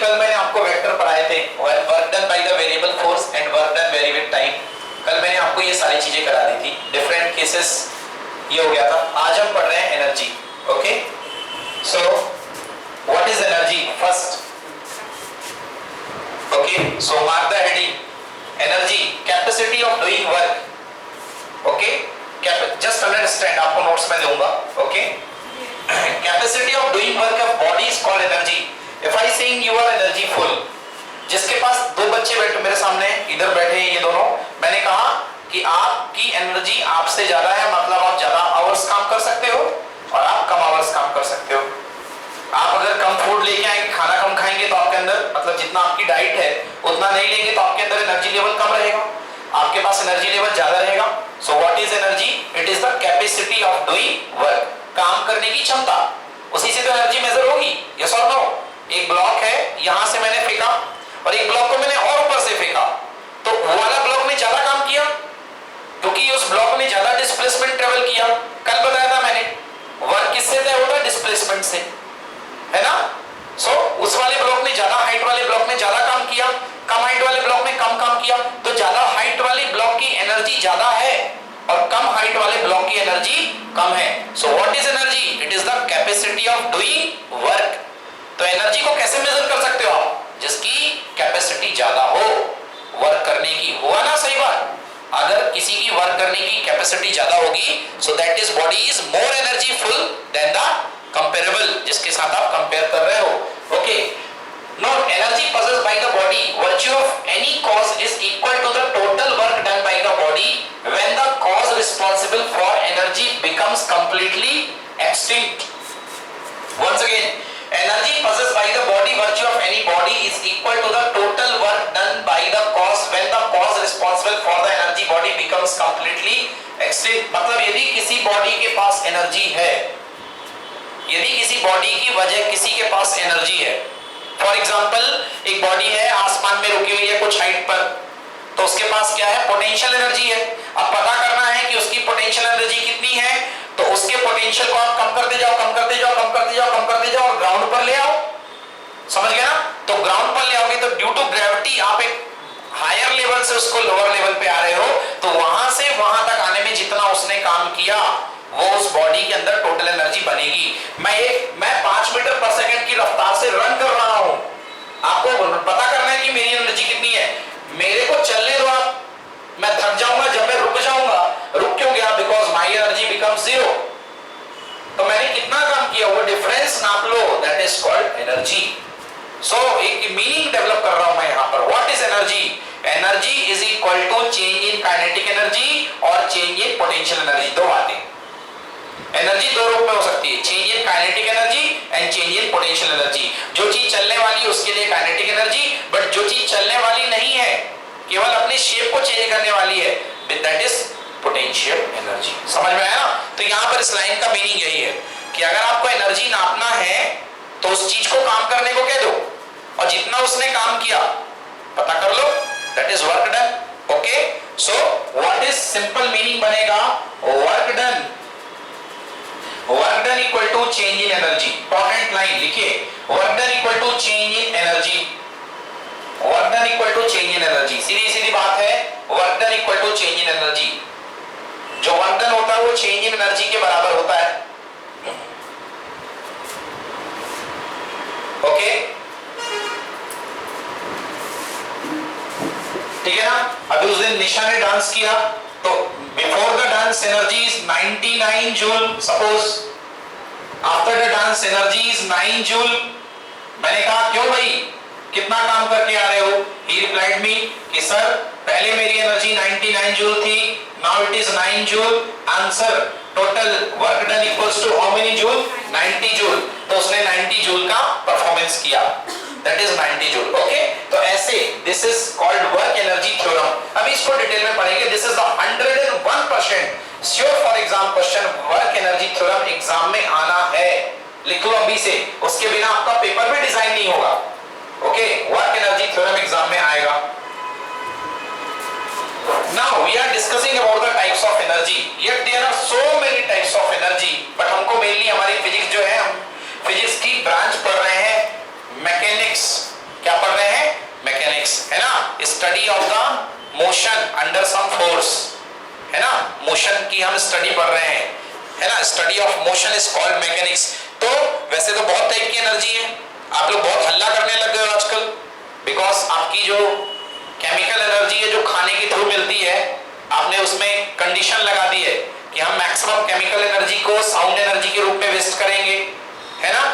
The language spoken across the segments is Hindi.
कल मैंने आपको वेक्टर पढ़ाए थे, work done by the variable force and work done very with time. कल मैंने आपको ये सारी चीजें करा दी थी, डिफरेंट केसेस ये हो गया था। आज हम पढ़ रहे हैं energy. Okay, so what is energy first? Okay, so mark the heading energy, capacity of doing work. Okay, just understand, आपको नोट्स में दूंगा। Okay, capacity of doing work of body is called energy. If I saying you are energy full, जिसके पास दो बच्चे बैठे मेरे सामने, इधर बैठे हैं ये दोनों, मैंने कहा कि आपकी एनर्जी आपसे ज्यादा है, मतलब आप ज्यादा आवर्स काम कर सकते हो और आप कम आवर्स काम कर सकते हो। आप अगर कम फूड लेके आएंगे, खाना कम खाएंगे तो आपके अंदर, मतलब जितना आपकी डाइट है उतना नहीं लेंगे तो आपके अंदर एनर्जी लेवल कम रहेगा, आपके पास एनर्जी लेवल ज्यादा रहेगा। सो what is energy? It is the capacity of doing work, काम करने की क्षमता। उसी से तो एनर्जी मेजर होगी, यस और नो? एक ब्लॉक है, यहां से मैंने फेंका और एक ब्लॉक को मैंने और ऊपर से फेंका, तो वो वाला ब्लॉक ने ज्यादा काम किया क्योंकि उस ब्लॉक ने ज्यादा डिस्प्लेसमेंट ट्रेवल किया। कल बताया था मैंने, वर्क किससे तय होता है? डिस्प्लेसमेंट से, है ना? सो उस वाले ब्लॉक ने ज्यादा, हाइट वाले ब्लॉक ने ज्यादा काम किया, कम हाइट वाले ब्लॉक ने कम काम किया, तो ज्यादा हाइट वाले ब्लॉक की एनर्जी ज्यादा है और कम हाइट वाले ब्लॉक की एनर्जी कम है। सो what is energy? It is the capacity of doing work. तो एनर्जी को कैसे मेजर कर सकते हो आप? जिसकी कैपेसिटी ज्यादा हो वर्क करने की, हुआ ना सही बात? अगर किसी की वर्क करने की कैपेसिटी ज्यादा होगी, so that is body is more energyful then the comparable, जिसके साथ आप कंपेयर कर रहे हो। Okay, note energy possessed by the body virtue of any cause is equal to the total work done by the body when the cause responsible for energy becomes completely extinct. Once again, energy possessed by the body virtue of any body is equal to the total work done by the cause when the cause responsible for the energy body becomes completely extinct. मतलब यदि किसी बॉडी के पास एनर्जी है, यदि किसी बॉडी की वजह किसी के पास एनर्जी है, फॉर एग्जाम्पल एक बॉडी है आसमान में रुकी हुई है कुछ हाइट पर, तो उसके पास क्या है? पोटेंशियल एनर्जी है। अब पता करना है कि उसकी पोटेंशियल एनर्जी कितनी है, तो उसके पोटेंशियल को आप कम करते जाओ, कम करते जाओ, कम करते जाओ, कम करते जाओ और ग्राउंड पर ले आओ। समझ गए ना? तो ग्राउंड पर ले आओगे तो ड्यू टू ग्रेविटी आप एक हायर लेवल से उसको लोअर लेवल पे आ रहे हो, तो वहां से वहां तक आने में जितना उसने काम किया वो उस बॉडी के अंदर टोटल एनर्जी बनेगी। मैं 5 मीटर पर सेकंड की रफ्तार से रन कर रहा हूं, आपको पता करना है कि मेरी एनर्जी कितनी है। मेरे को चलने दो आप, मैं थक जाऊंगा, जब मैं रुक जाऊंगा, रुक क्यों गया? Because my energy become zero. तो मैंने कितना काम किया वो डिफरेंस नाप लो, that is called energy. So एक मीनिंग डेवलप कर रहा हूं मैं यहां पर। What is energy? Energy is equal to change in kinetic energy और चेंज इन पोटेंशियल एनर्जी। दो बातें, एनर्जी दो रूप में हो सकती है, change in kinetic energy and change in potential energy. जो चीज चलने वाली है उसके लिए काइनेटिक एनर्जी, बट जो चीज चलने वाली नहीं है, केवल अपने शेप को चेंज करने वाली है, दैट इज पोटेंशियल एनर्जी। समझ में आया ना? तो यहां पर इस लाइन का मीनिंग यही है कि अगर आपको एनर्जी नापना है तो उस चीज को काम करने को कह दो और जितना उसने काम किया पता कर लो, that is work done. Okay, so what is simple meaning बनेगा? Work done, work done equal to change in energy. Important line लिखिए, work done equal to change in energy, work done equal to change in energy. सीधी सीधी बात है, work done equal to change in energy. जो वर्क डन होता है वो चेंज इन एनर्जी के बराबर होता है। ओके, ठीक है ना? अभी उस दिन निशा ने डांस किया तो before the dance energy is 99 joule, suppose after the dance energy is 9 joule. मैंने कहा क्यों भाई, कितना काम करके आ रहे हो? ही रिप्लाइड मी कि सर पहले मेरी एनर्जी 99 जूल थी, now it is 9 joule. Answer, total work done equals to how many joule? 90 joule. तो उसने 90 जूल का परफॉर्मेंस किया, दैट इज 90 जूल। ओके, तो ऐसे this is called work energy theorem. अभी इसको डिटेल में पढ़ेंगे। This is the 101% sure for exam question, work energy theorem exam में आना है, लिख लो अभी से, उसके बिना आपका पेपर भी डिजाइन नहीं होगा। Okay, work energy theorem exam में आएगा। Now we are discussing about the types of energy. Yet there are so many types of energy. But हमको mainly हमारी फिजिक्स जो है, हम फिजिक्स की ब्रांच पढ़ रहे हैं mechanics study of the motion under some force, है ना, मोशन की हम स्टडी पढ़ रहे हैं, है ना, study of motion is called mechanics. तो वैसे तो बहुत टाइप की एनर्जी है, आप लोग बहुत हल्ला करने लग गए आजकल, बिकॉज आपकी जो केमिकल एनर्जी है जो खाने के थ्रू मिलती है, आपने उसमें कंडीशन लगा दी है कि हम मैक्सिमम केमिकल एनर्जी को साउंड एनर्जी के रूप में वेस्ट करेंगे, है ना।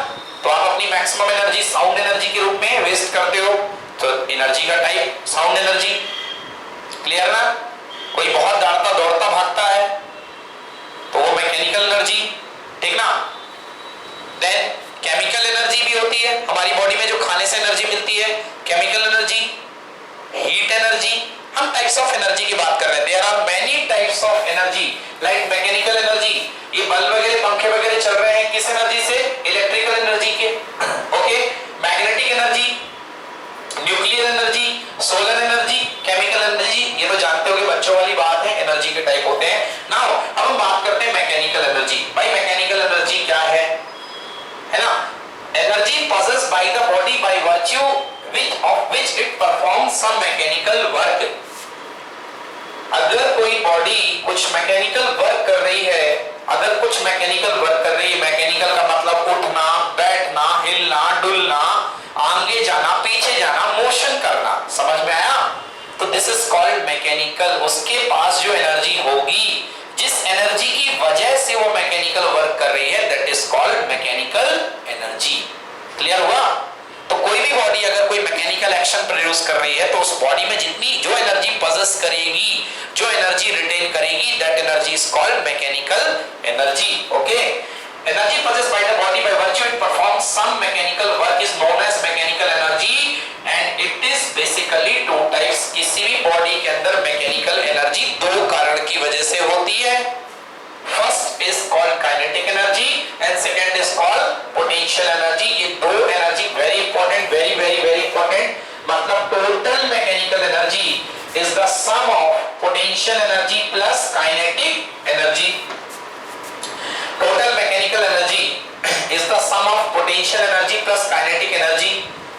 तो आप अपनी मैक्सिमम एनर्जी साउंड एनर्जी के रूप में वेस्ट करते हो, तो एनर्जी का टाइप साउंड एनर्जी, क्लियर ना। कोई बहुत दौड़ता दौड़ता भागता है तो वो मैकेनिकल एनर्जी, ठीक ना। देन केमिकल एनर्जी भी होती है हमारी बॉडी में, जो खाने से एनर्जी मिलती है, केमिकल एनर्जी, हीट एनर्जी। हम टाइप्स ऑफ एनर्जी की बात कर रहे हैं। There are many types of energy like mechanical energy, ये बल्ब वगैरह पंखे वगैरह चल रहे हैं किस एनर्जी से, इलेक्ट्रिकल एनर्जी के, okay. Magnetic energy, nuclear energy, solar energy, chemical energy, ये तो जानते हो कि बच्चों वाली बात है, एनर्जी के टाइप होते हैं। नाउ अब हम बात करते हैं मैकेनिकल एनर्जी। भाई मैकेनिकल एनर्जी क्या है ना। Energy possessed by the body by virtue of which it performs some mechanical work। अगर कोई बॉडी कुछ मैकेनिकल वर्क कर रही है, अगर कुछ मैकेनिकल वर्क कर रही है, मैकेनिकल का मतलब उठना, बैठना, हिलना, डुलना, आगे जाना, पीछे जाना, मोशन करना, समझ में आया। तो दिस इज कॉल्ड मैकेनिकल। उसके पास जो एनर्जी होगी, जिस एनर्जी की वजह से वो मैकेनिकल वर्क कर रही है, that is called mechanical energy. Clear हुआ। तो कोई भी बॉडी अगर कोई मैकेनिकल एक्शन प्रोड्यूस कर रही है, तो उस बॉडी में जितनी जो एनर्जी पजेस करेगी, जो एनर्जी रिटेन करेगी, that energy is called mechanical energy, okay. Energy possessed by the body by virtue it performs some mechanical work is known as mechanical energy and it is basically two types। किसी भी बॉडी के अंदर मैकेनिकल एनर्जी दो कारण की वजह से होती है। First is called kinetic energy and second is called potential energy. ये दो energy very important, very very very important. मतलब total mechanical energy is the sum of potential energy plus kinetic energy. Total mechanical energy is the sum of potential energy plus kinetic energy.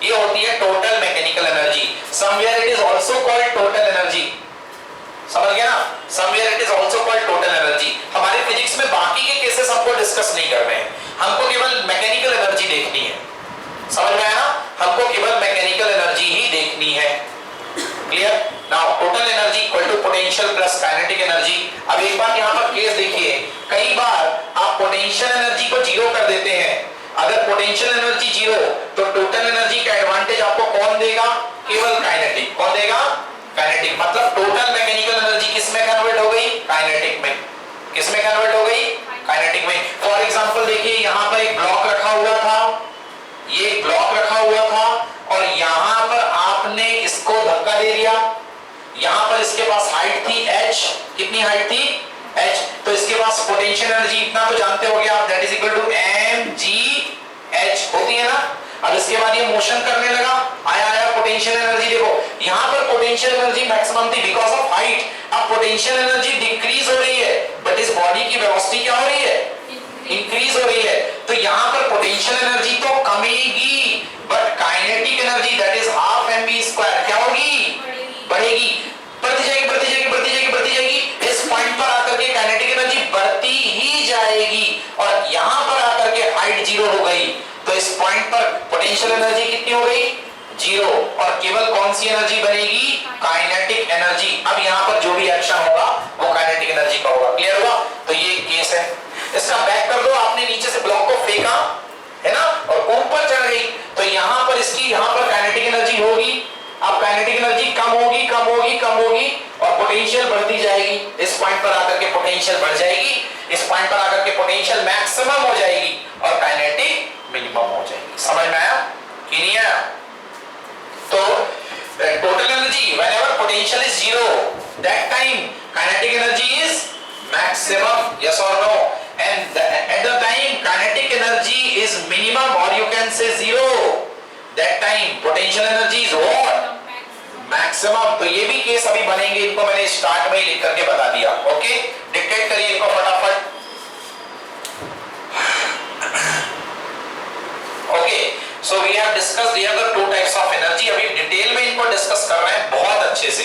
ये होती है total mechanical energy. Somewhere it is also called total energy, समझ गया ना। Somewhere it is also called total energy. हमारे फिजिक्स में बाकी के केसेस हमको डिस्कस नहीं कर रहे हैं, हमको केवल मैकेनिकल एनर्जी देखनी है, समझ में आया ना। हमको केवल मैकेनिकल एनर्जी ही देखनी है, clear. Now total energy equal to potential plus kinetic energy. अब एक बात यहाँ पर केस देखिए, कई बार आप पोटेंशियल एनर्जी को जीरो कर देते हैं। अगर पोटेंशियल एनर्जी जीरो, तो टोटल एनर्जी का एडवांटेज आपको कौन देगा, केवल काइनेटिक। कौन देगा, काइनेटिक। मतलब टोटल मैकेनिकल एनर्जी किस में कन्वर्ट हो गई, काइनेटिक में। किस में कन्वर्ट हो गई, काइनेटिक में। फॉर एग्जांपल देखिए, यहाँ पर एक ब्लॉक रखा हुआ था, ये ब्लॉक रखा हुआ था और यहाँ पर आपने इसको धक्का दे दिया। यहाँ पर इसके पास हाइट थी h, कितनी हाइट थी h, तो इसके पास पोटेंशियल एनर्जी इतना तो जानते होंगे आप, that is equal to mgh होती है ना। अब इसके बाद ये मोशन करने लगा, आया पोटेंशियल एनर्जी। देखो यहाँ पर पोटेंशियल एनर्जी मैक्सिमम थी बिकॉज ऑफ हाइट। अब पोटेंशियल एनर्जी डिक्रीज हो रही है, बट इस बॉडी की वेलोसिटी क्या हो रही है, इंक्रीज हो रही है। तो यहाँ पर पोटेंशियल एनर्जी तो कमेगी, but kinetic energy that is half mv² क्या होगी, बढ़ेगी। बढ़ती जाएगी बढ़ती जाएगी बढ़ती जाएगी बढ़ती जाएगी। इस पॉइंट पर आकर के काइनेटिक एनर्जी बढ़ती ही जाएगी और यहाँ पर आकर के हाइट जीरो हो गई। तो इस पॉइंट पर पोटेंशियल एनर्जी कितनी हो गई, जीरो, और केवल कौन सी एनर्जी बनेगी, काइनेटिक एनर्जी। अब यहाँ पर जो भी एक्शन होगा वो काइनेटिक एनर्जी का होगा। क्लियर हुआ। तो ये केस है। इसका बैक कर दो, आपने नीचे से ब्लॉक को फेंका है ना और ऊपर चढ़ गई, तो यहाँ पर इसकी यहाँ पर काइनेटिक एनर्जी होगी। अब काइनेटिक एनर्जी कम होगी कम होगी कम होगी और पोटेंशियल बढ़ती जाएगी। इस पॉइंट पर आकर के पोटेंशियल बढ़ जाएगी, इस पॉइंट पर आकर के पोटेंशियल मैक्सिमम हो जाएगी और काइनेटिक मिनिमम हो जाएगी। समझ में आया कि नहीं आया। तो total energy whenever potential is zero, that time kinetic energy is maximum, yes or no, and at the time kinetic energy is minimum or you can say zero, that time potential energy is what, maximum। तो ये भी केस अभी बनेंगे, इनको मैंने स्टार्ट में ही लिख करके बता दिया। ओके, डिक्टेट करिए इनको फटाफट। Okay, so we have discussed here the two types of energy। अभी डिटेल में इनको डिस्कस कर रहे हैं बहुत अच्छे से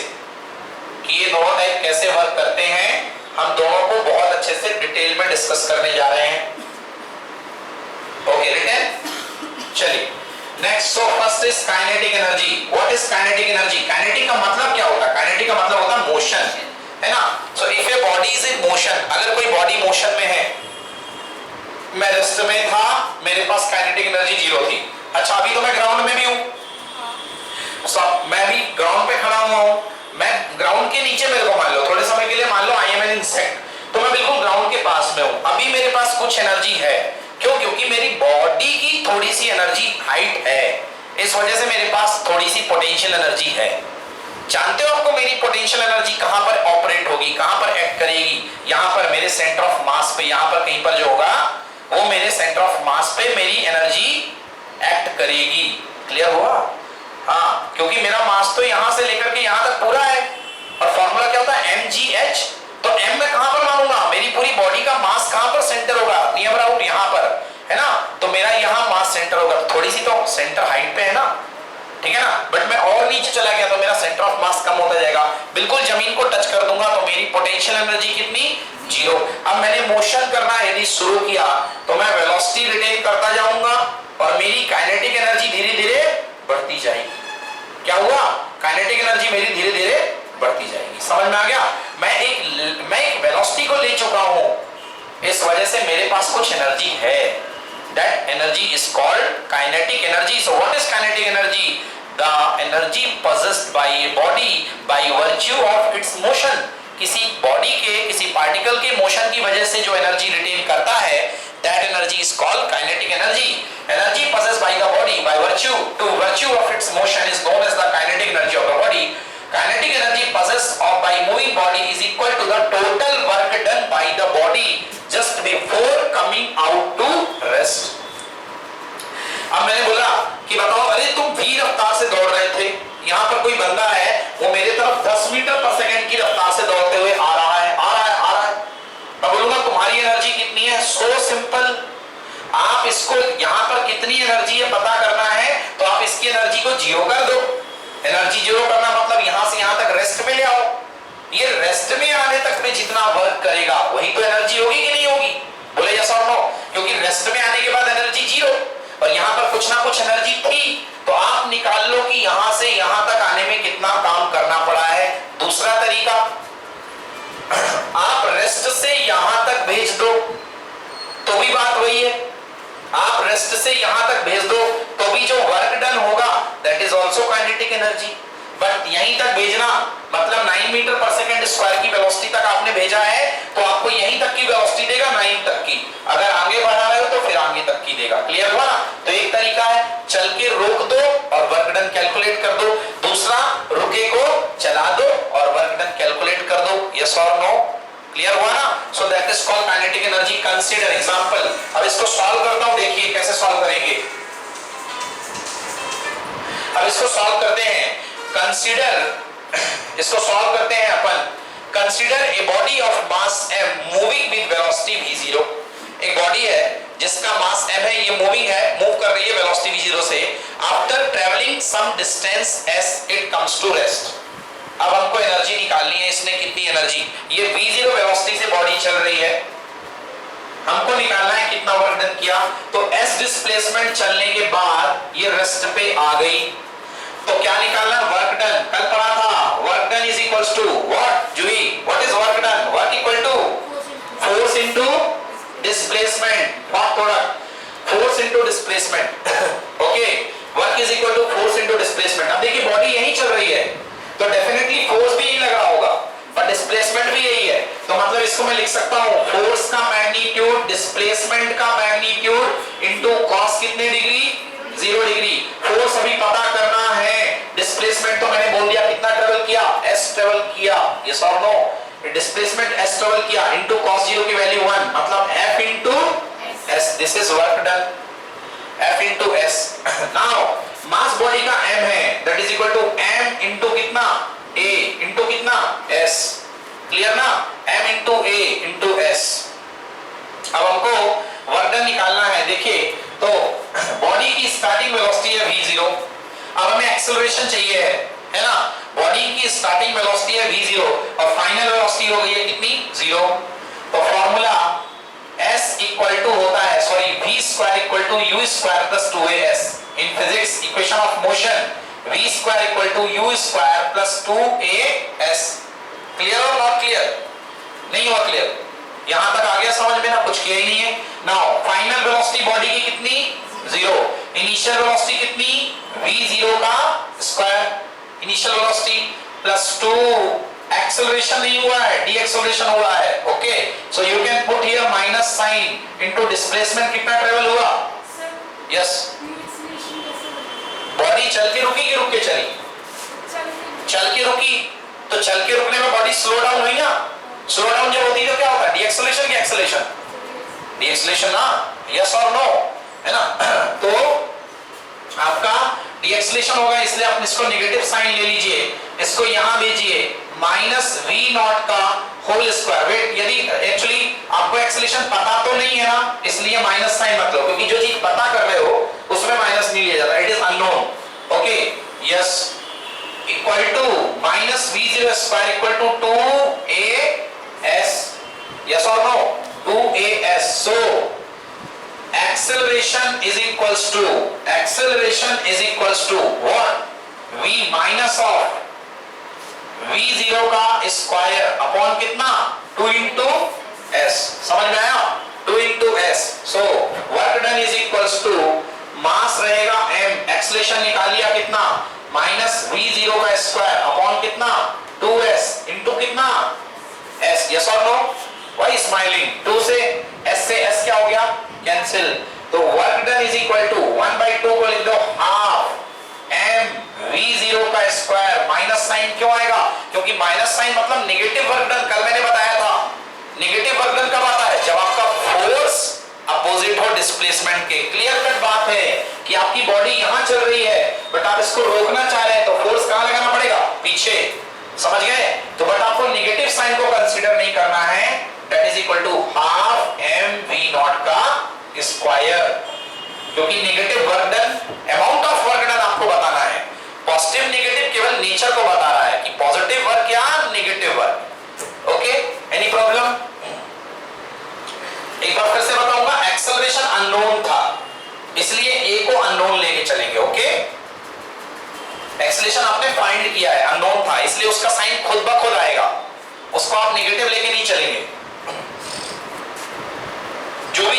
कि ये दोनों टाइप कैसे वर्क करते हैं, हम दोनों को बहुत अच्छे से डिटेल में डिस्कस करने जा रहे हैं। ओके रिटन, चलिए next. So first is kinetic energy. What is kinetic energy? Kinetic का मतलब क्या होता है? काइनेटिक का मतलब होता है मोशन, है ना। So if a body is in motion, अगर कोई बॉडी मोशन में है, मैं रेस्ट में था, मेरे पास काइनेटिक एनर्जी 0 थी। अच्छा अभी तो मैं ग्राउंड में भी हूं, मैं भी ग्राउंड पे खड़ा हुआ हूं, मैं ग्राउंड के नीचे, मेरे को मान लो थोड़े समय के लिए मान लो आई एम एन इंसेक्ट, तो मैं बिल्कुल ग्राउंड के पास में हूं। अभी मेरे पास कुछ एनर्जी है, क्यों? क्योंकि मेरी बॉडी की थोड़ी सी एनर्जी हाइट है, इस वजह से मेरे पास थोड़ी सी पोटेंशियल एनर्जी है। जानते हो आपको मेरी पोटेंशियल एनर्जी कहां पर ऑपरेट होगी, कहां पर एक्ट करेगी? यहां पर मेरे सेंटर ऑफ मास पे, यहां पर कहीं पर जो होगा वो मेरे सेंटर ऑफ मास पे मेरी एनर्जी एक्ट करेगी। क्लियर हुआ? हाँ, क्योंकि मेरा मास तो यहां से लेकर के यहां तक पूरा है, और फॉर्मूला क्या होता है? mgh। तो m मैं कहां पर मानूंगा? मेरी पूरी बॉडी का मास कहां पर सेंटर होगा? नियर अबाउट यहां पर, है ना। तो मेरा यहां मास सेंटर होगा, थोड़ी सी तो सेंटर हाइट पे है ना, ठीक है ना। बट मैं और नीचे चला गया तो मेरा सेंटर ऑफ मास कम होता जाएगा, बिल्कुल जमीन को टच कर दूंगा तो मेरी पोटेंशियल एनर्जी कितनी? 0। अब मैंने मोशन करना यदि शुरू किया तो मैं वेलोसिटी रिटेन करता जाऊंगा और मेरी काइनेटिक एनर्जी धीरे धीरे बढ़ती जाएगी। क्या हुआ? काइनेटिक एनर्जी मेरी धीरे धीरे बढ़ती जाएगी। समझ में आ गया? मैं एक वेलोसिटी को ले चुका हूं, इस वजह से मेरे पास कुछ एनर्जी है। That energy is called kinetic energy. So what is kinetic energy? The energy possessed by a body by virtue of its motion. किसी बॉडी के, किसी पार्टिकल के मोशन की वजह से जो एनर्जी रिटेन करता है, that energy is called kinetic energy. Energy possessed by the body by virtue of its motion is known as the kinetic energy of the body. Kinetic energy possessed by moving body is equal to the total work done by the body just before coming out to rest. अब मैंने बोला कि बताओ, अरे तुम v रफ्तार से दौड़ रहे थे, यहाँ पर कोई बंदा है, वो मेरे तरफ 10 मीटर पर सेकंड की रफ्तार से दौड़ते हुए आ रहा है। मैं बोलूंगा तुम्हारी एनर्जी कितनी है? So simple. आप इसको यहाँ पर कितनी एनर्जी है पता करना है, तो आप इसकी एनर्जी को 0 कर दो। एनर्जी 0 करना मतलब यहाँ से यहाँ तक रेस्ट में ले आओ। ये रेस्ट में आने तक में जितना वर्क करेगा वही तो एनर्जी होगी कि नहीं होगी? बोले यस और नो? क्योंकि रेस्ट में आने के बाद एनर्जी 0 और यहाँ पर कुछ ना कुछ एनर्जी थी, तो आप निकाल लो कि यहाँ से यहाँ तक आने में कितना काम करना पड़ा है। दूसरा तरीका, आप रेस्ट से यहाँ तक भेज दो तो भी बात वही है। आप रेस्ट से यहाँ तक भेज दो तो भी जो वर्क डन होगा that is also kinetic energy. But यहीं तक भेजना मतलब 9 मीटर पर सेकंड स्क्वायर की वेलोसिटी तक आपने भेजा है, तो आपको यहीं तक की वेलोसिटी देगा, 9 तक की। अगर आगे बढ़ा रहे हो तो फिर आगे तक की देगा। क्लियर हुआ ना? तो एक तरीका है चल के रोक दो और वर्क डन कैलकुलेट कर दो, दूसरा रुके को चला दो और वर्क डन कैलकुलेट कर दो। यस और नो? क्लियर हुआ ना? सो that is called kinetic energy. Consider example. अब इसको सॉल्व करता हूं, देखिए कैसे सॉल्व करेंगे। अब इसको सॉल्व करते हैं। कंसीडर, इसको सॉल्व करते हैं अपन। Consider a body of mass m moving with velocity v0। एक बॉडी है जिसका मास m है, ये मूविंग है, मूव कर रही है वेलोसिटी v0 से। After travelling some distance s it comes to rest. अब हमको एनर्जी निकालनी है, इसने कितनी एनर्जी, ये v0 वेलोसिटी से बॉडी चल रही है, हमको निकालना है कितना वर्क डन किया। तो s डिस्प्लेसमेंट चलने के बाद ये रेस्ट पे आ गई, तो क्या निकालना? Work done. कल पढ़ा था work done is equals to what Juhi? What is work done? Work equal to force into displacement. What product? Force into displacement. Okay, work is equal to force into displacement. अब देखिए बॉडी यहीं चल रही है तो डेफिनेटली फोर्स भी यही लग रहा होगा, पर डिस्प्लेसमेंट भी यही है। तो मतलब इसको मैं लिख सकता हूं फोर्स का मैग्नीट्यूड डिस्प्लेसमेंट का मैग्नीट्यूड इनटू कॉस कितने डिग्री? 0 डिग्री। फोर्स अभी पता करना है, डिस्प्लेसमेंट तो मैंने बोल दिया कितना ट्रेवल किया? s ट्रेवल किया। यस और नो? डिस्प्लेसमेंट s ट्रेवल किया इनटू cos 0 की वैल्यू 1 मतलब f into s। This is work done, f into s। Now mass body का m है, that is equal to m into कितना? a इनटू कितना? s। क्लियर ना? m into a into s। अब हमको वर्क डन निकालना है। देखिए तो बॉडी की स्टार्टिंग वेलोसिटी है v0, अब हमें एक्सेलरेशन चाहिए है ना। बॉडी की स्टार्टिंग वेलोसिटी है v0 और फाइनल वेलोसिटी हो गई है कितनी 0। तो फॉर्मूला s इक्वल टू होता है sorry v square equal to u square plus 2as। In physics equation of motion v square equal to u square plus 2as। Clear और नॉट क्लियर? नहीं हुआ क्लियर? यहां तक आ गया समझ में ना? कुछ किया ही नहीं है। नाउ फाइनल वेलोसिटी बॉडी की कितनी 0, इनिशियल वेलोसिटी कितनी v0 का square initial velocity plus 2 acceleration नहीं हुआ है, डीएक्सेलरेशन हुआ है। Okay so you can put here minus sign into displacement कितना ट्रेवल हुआ? यस बॉडी चल के रुकी कि रुक के चली? चल के रुकी। तो चल के रुकने में बॉडी स्लो डाउन हुई ना? स्लो डाउन जब होती है तो क्या होता है? डीएक्सेलरेशन की एक्सेलरेशन? डीएक्सेलरेशन ना? यस और नो है ना? तो आपका डीएक्सेलरेशन होगा इसलिए आप इसको नेगेटिव साइन ले लीजिए, इसको यहां भेजिए माइनस वी नॉट का होल स्क्वायर। वेट यदि एक्चुअली आपको एक्सेलरेशन पता तो नहीं है ना इसलिए माइनस साइन मत लो, क्योंकि जो चीज पता कर रहे हो उसमें माइनस नहीं लिया जाता, it is unknown. Okay yes equal to minus v0 square equal to 2as। Yes और no? 2as। So acceleration is equals to what? v minus of v0 का स्क्वायर अपॉन कितना 2 into s। समझ में आया? 2 into s। so work done is equals to मास रहेगा m, एक्सेलरेशन निकाल लिया कितना माइनस v0 का स्क्वायर अपॉन कितना 2s into कितना s। यस और नो? Why smiling? 2 से s क्या हो गया? कैंसिल। तो work done is equal to 1/2 को लिख दो हाफ m v0 का स्क्वायर। माइनस साइन क्यों आएगा? क्योंकि माइनस साइन मतलब नेगेटिव वर्क डन। कल मैंने बताया था नेगेटिव वर्क डन कब आता है? जब आपका फोर्स अपोजिट हो डिस्प्लेसमेंट के। क्लियर कट बात है कि आपकी बॉडी यहां चल रही है बट आप इसको रोकना चाह रहे हैं तो फोर्स कहां लगाना पड़ेगा? पीछे। समझ गए? तो बट आपको नेगेटिव साइन को कंसीडर नहीं करना है, that is equal to half m v not का स्क्वायर, क्योंकि negative work done amount of work done आपको बताना है, पॉजिटिव नेगेटिव केवल नेचर को बता रहा है कि पॉजिटिव वर्क या negative work. Okay any problem? एक बार फिर से बताऊंगा, एक्सेलरेशन अननोन था इसलिए ए को अननोन लेके चलेंगे। ओके एक्सेलरेशन आपने फाइंड किया है, अननोन था इसलिए उसका साइन खुद ब खुद आएगा, उसको आप नेगेटिव लेके नहीं चलेंगे। जो भी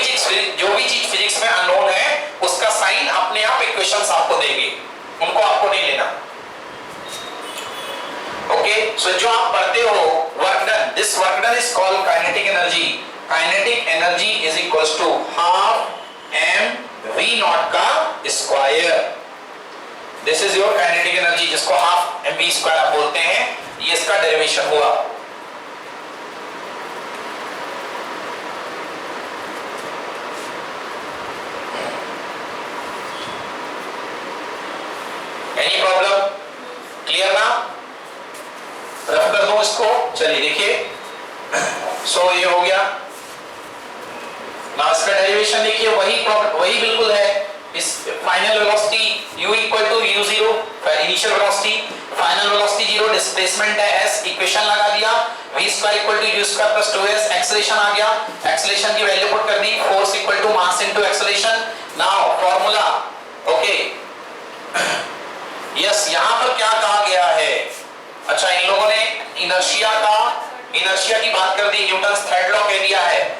चीज फिजिक्स में अननोन है उसका साइन अपने आप इक्वेशंस आपको देंगे, उनको आपको नहीं लेना। ओके सो जो आप पढ़ते हो work done, this work done is called kinetic energy. Kinetic energy is equals to half m v not का square. This is your kinetic energy जिसको हाफ m v स्क्वायर आप बोलते हैं, ये इसका डेरिवेशन हुआ। Any problem? क्लियर ना? रफ कर दो इसको। चलिए देखिए सो ये हो गया ना, इसका डेरिवेशन देखिए वही बिल्कुल है। इस final velocity u equal to u0 initial velocity, final velocity 0, displacement है s, इक्वेशन लगा दिया v square equal to u square plus 2s। Acceleration आ गया, एक्सेलरेशन की वैल्यू पुट कर दी, force equal to mass into acceleration. Now formula. Okay yes यहां पर क्या कहा गया है? अच्छा इन लोगों ने इनर्शिया की बात कर दी, न्यूटन्स थर्ड लॉ कह दिया है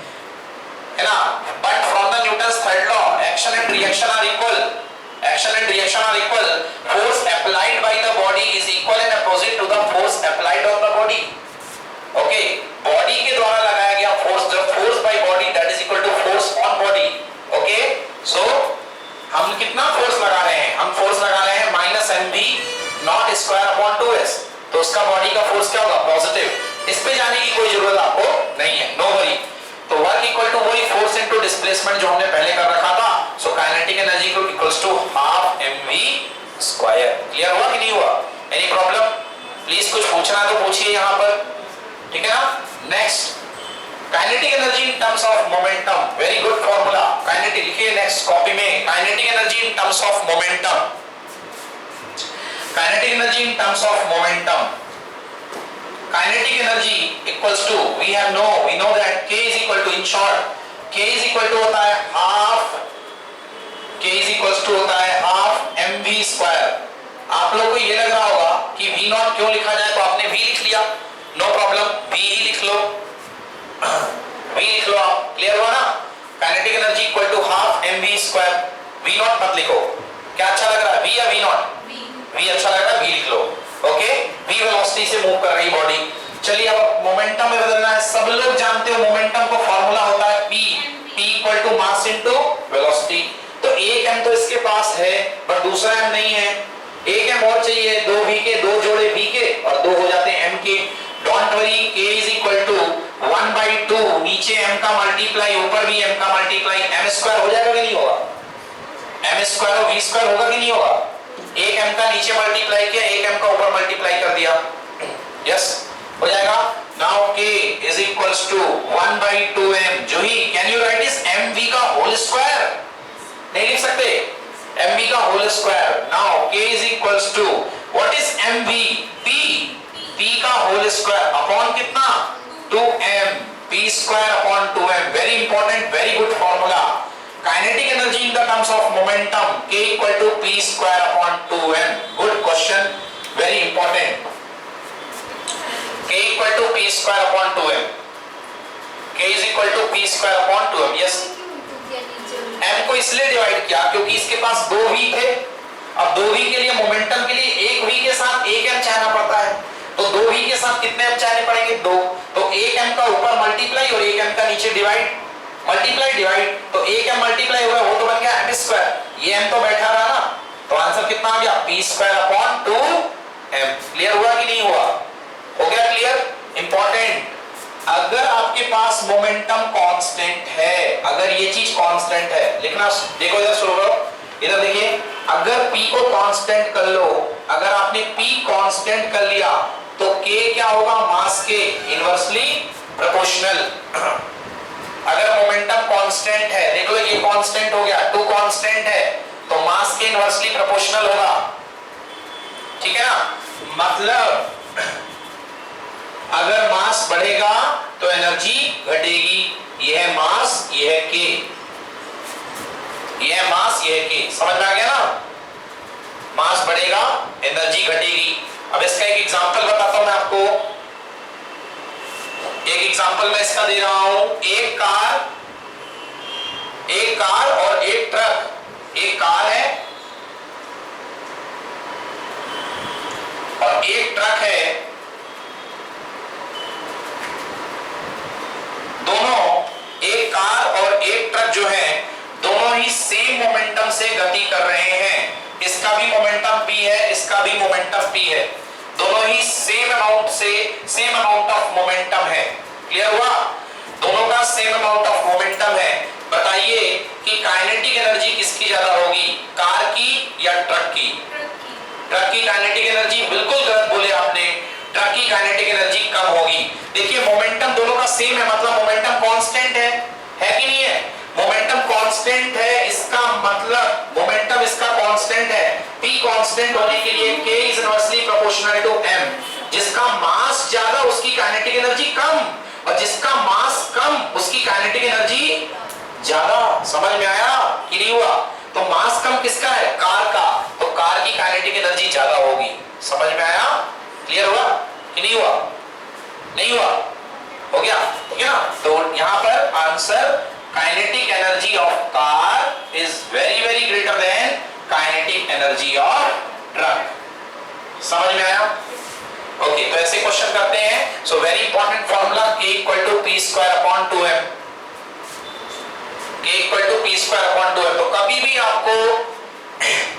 ना? But from the Newton's third law action and reaction are equal, force applied by the body is equal and opposite to the force applied on the body. Okay body के द्वारा लगाया गया force, the force by body that is equal to force on body. Okay so हम कितना फोर्स लगा रहे हैं? हम फोर्स लगा रहे हैं minus mv not square upon 2s, तो उसका बॉडी का फोर्स क्या होगा? पॉजिटिव। इस पे जाने की कोई जरूरत आपको नहीं है, नो वरी। तो वर्क इक्वल टू वही फोर्स इनटू डिस्प्लेसमेंट जो हमने पहले कर रखा था। सो काइनेटिक एनर्जी को equals to half mv square. Clear हुआ कि नहीं हुआ? Any problem? प्लीज कुछ पूछना तो पूछिए यहां पर, ठीक है ना? Next kinetic energy in terms of momentum, very good formula. Kinetic लिखिए नेक्स्ट कॉपी में, kinetic energy in terms of momentum. Kinetic energy in terms of momentum, kinetic energy equals to we know that k is equal to, in short k is equal to होता है हाफ mv स्क्वायर। आप लोग को ये लग रहा होगा कि v नॉट क्यों लिखा जाए, तो आपने v लिख लिया, नो प्रॉब्लम, v ही लिख लो v लिख लो आप, क्लियर हुआ ना। Kinetic energy equal to half mv square, v not मत लिखो, क्या अच्छा लग रहा है v या v नॉट, v अच्छा लग रहा है v लिख लो, ओके। v वेलोसिटी से मूव कर रही बॉडी। चलिए अब मोमेंटम में बदलना है, सब लोग जानते हो मोमेंटम का फार्मूला होता है p equal to mass into velocity. तो एक m तो इसके पास है पर दूसरा m नहीं है, एक m और चाहिए, दो v के, दो जोड़े v के और दो हो जाते हैं m के। Don't worry, k is equal to 1/2, नीचे m का मल्टीप्लाई ऊपर भी m का मल्टीप्लाई, m स्क्वायर हो जाएगा कि नहीं होगा, m स्क्वायर और v स्क्वायर होगा कि नहीं होगा। एक m का नीचे मल्टीप्लाई किया, एक m का ऊपर मल्टीप्लाई कर दिया, यस हो जाएगा। Now k is equals to 1/2m, जो ही can you write is mv का होल स्क्वायर, नहीं लिख सकते mv का whole square. Now k is equals to what is mv, p का होल स्क्वायर अपॉन कितना 2m, p square upon 2m, very important, very good formula. Kinetic energy in the terms of momentum k equal to p square upon 2m, good question, very important. k equal to p square upon 2m, k is equal to p square upon 2m, yes. m को इसलिए डिवाइड किया क्योंकि इसके पास दो v थे, अब दो v के लिए मोमेंटम के लिए एक v के साथ एक m चाहना पड़ता है, तो दो v के साथ कितने m चाहने पड़ेंगे, दो, तो एक m का ऊपर मल्टीप्लाई और एक m का नीचे डिवाइड, मल्टीप्लाई डिवाइड, तो एक m मल्टीप्लाई हुआ वो तो बन गया m स्क्वायर, ये m तो बैठा रहा ना, तो आंसर कितना आ गया p square upon 2m। Clear हुआ कि नहीं हुआ, हो गया क्लियर, इंपॉर्टेंट। अगर आपके पास मोमेंटम कांस्टेंट है, अगर ये चीज कांस्टेंट है, लिखना, देखो इधर सुनो, इधर देखिए, अगर p को कांस्टेंट कर लो, अगर आपने p कांस्टेंट कर लिया तो k क्या होगा, मास के इनवर्सली प्रोपोर्शनल। अगर मोमेंटम कांस्टेंट है, देख लो ये कांस्टेंट हो गया, 2 कांस्टेंट है तो मास के इनवर्सली प्रोपोर्शनल होगा, ठीक है ना। मतलब अगर मास बढ़ेगा तो एनर्जी घटेगी, यह है मास, यह है k, यह है मास, यह है k, समझ में आ गया ना। मास बढ़ेगा एनर्जी घटेगी। अब इसका एक एग्जांपल बताता हूं मैं आपको, एक एग्जांपल मैं इसका दे रहा हूं, एक कार और एक ट्रक, एक कार है और एक ट्रक है, दोनों, एक कार और एक ट्रक जो है दोनों ही सेम मोमेंटम से गति कर रहे हैं, इसका भी मोमेंटम p है, इसका भी मोमेंटम p है, दोनों ही सेम अमाउंट ऑफ मोमेंटम है। क्लियर हुआ, दोनों का सेम अमाउंट ऑफ मोमेंटम है। बताइए कि काइनेटिक एनर्जी किसकी ज्यादा होगी, कार की या ट्रक की। ट्रक की काइनेटिक एनर्जी, बिल्कुल गलत बोले आपने, ट्रक की काइनेटिक एनर्जी कम होगी। देखिए मोमेंटम दोनों का सेम है, मतलब मोमेंटम कांस्टेंट है कि नहीं है, मोमेंटम कांस्टेंट है, इसका मतलब मोमेंटम इसका कांस्टेंट है, p कांस्टेंट होने के लिए k is inversely proportional to m, जिसका मास ज्यादा उसकी काइनेटिक एनर्जी कम, और जिसका मास कम उसकी काइनेटिक एनर्जी ज्यादा। समझ में आया कि नहीं हुआ, तो मास कम किसका है, कार का, तो कार की काइनेटिक एनर्जी ज्यादा होगी। समझ में आया, क्लियर हुआ कि नहीं हुआ, नहीं हुआ, हो गया, हो गया। तो यहां पर answer kinetic energy of car is very very greater than kinetic energy of truck. समझ में आया, ओके। तो ऐसे क्वेश्चन करते हैं। So very important formula k equal to p square upon 2m, k equal to p square upon 2m। तो कभी भी आपको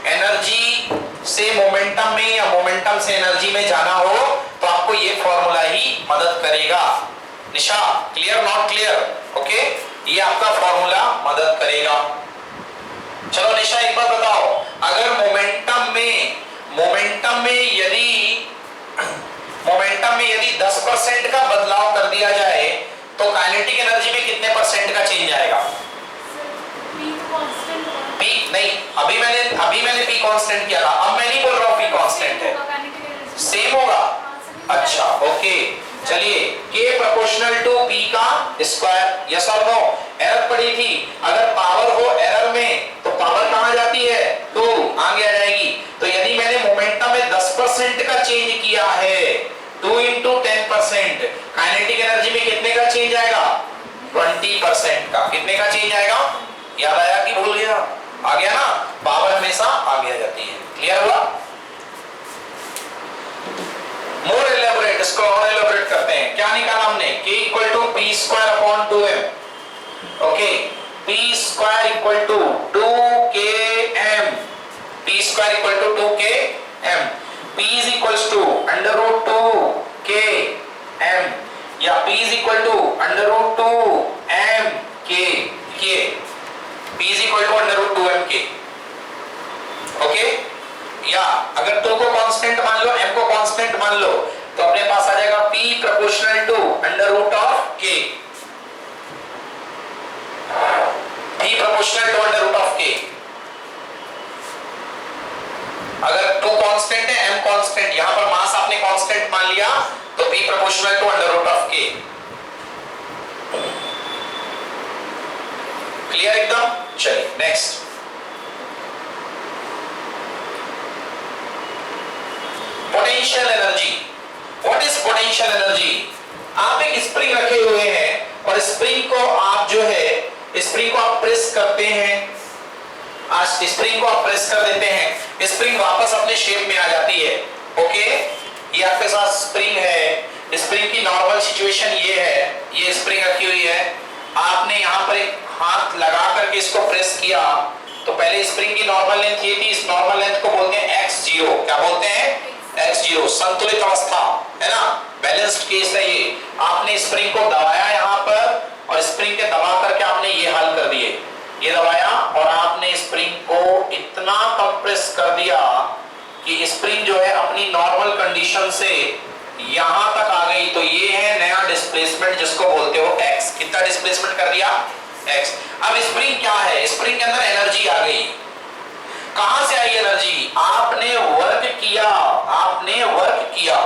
एनर्जी से मोमेंटम में या मोमेंटम से एनर्जी में जाना हो तो आपको ये फॉर्मूला ही मदद करेगा। निशा, क्लियर नॉट क्लियर, ओके, ये आपका फॉर्मूला मदद करेगा। चलो निशा एक बात बताओ, अगर मोमेंटम में यदि 10% का बदलाव कर दिया जाए तो काइनेटिक एनर्जी में कितने परसेंट का चेंज आएगा? p नहीं, अभी मैंने P कांस्टेंट किया था, अब मैं नहीं बोल रहा हूँ P कांस्टेंट है, सेम होगा। अच्छा ओके, चलिए K प्रोपोर्शनल टू P का स्क्वायर, यस और नो। एरर पड़ी थी, अगर पावर हो एरर में तो पावर कहां जाती है, 2 आगे आ जाएगी। तो यदि मैंने मोमेंटम में 10% का चेंज किया है, 2 into 10%, काइनेटिक एनर्जी में कितने का चेंज आएगा, 20% का। कितने का चेंज आएगा, याद आया कि भूल गया, आ गया ना, पावर हमेशा आगे आ जाती है। क्लियर हुआ? मोर एलेबोरेट, इसको और एलेबोरेट करते हैं। क्या निकाला हमने, K equal to P square upon 2m, okay, P square equal to 2km, P square equal to 2km, P is equals to under root 2km, या P is equal to under root 2mk, P is equal to under root 2mk, okay. या अगर 2 को कांस्टेंट मान लो, m को कांस्टेंट मान लो, तो अपने पास आ जाएगा P proportional to under root of k, P proportional to under root of k। अगर 2 कांस्टेंट है, m कांस्टेंट, यहां पर मास आपने कांस्टेंट मान लिया, तो P proportional to under root of k। Clear एकदम? चलिए next, potential energy. What is potential energy? आप एक स्प्रिंग रखे हुए हैं और स्प्रिंग को आप जो है, स्प्रिंग को आप प्रेस करते हैं, आज स्प्रिंग को आप प्रेस कर देते हैं, स्प्रिंग वापस अपने शेप में आ जाती है, ओके। ये आपके साथ स्प्रिंग है, स्प्रिंग की नॉर्मल सिचुएशन ये है, ये स्प्रिंग रखी हुई है, आपने यहाँ पर एक हाथ लगा करके इसको प्रेस किया, तो पहले स्प्रिंग की नॉर्मल लेंथ ये थी, इस नॉर्मल लेंथ को बोलते हैं x0। क्या बोलते हैं, x0, संतुलित अवस्था है ना, बैलेंस्ड केस है ये। आपने स्प्रिंग को दबाया यहाँ पर, और स्प्रिंग के दबा करके आपने ये हल कर दिए, ये दबाया और आपने स्प्रिंग को इतना कंप्रेस कर दिया कि स्प्रिंग जो है अपनी नॉर्मल कंडीशन से यहां तक आ गई। तो ये है नया डिस्प्लेसमेंट जिसको बोलते हो x। कितना डिस्प्लेसमेंट कर दिया, x। अब स्प्रिंग क्या है, स्प्रिंग के अंदर एनर्जी आ गई। कहां से आई एनर्जी, आपने वर्क किया, आपने वर्क किया,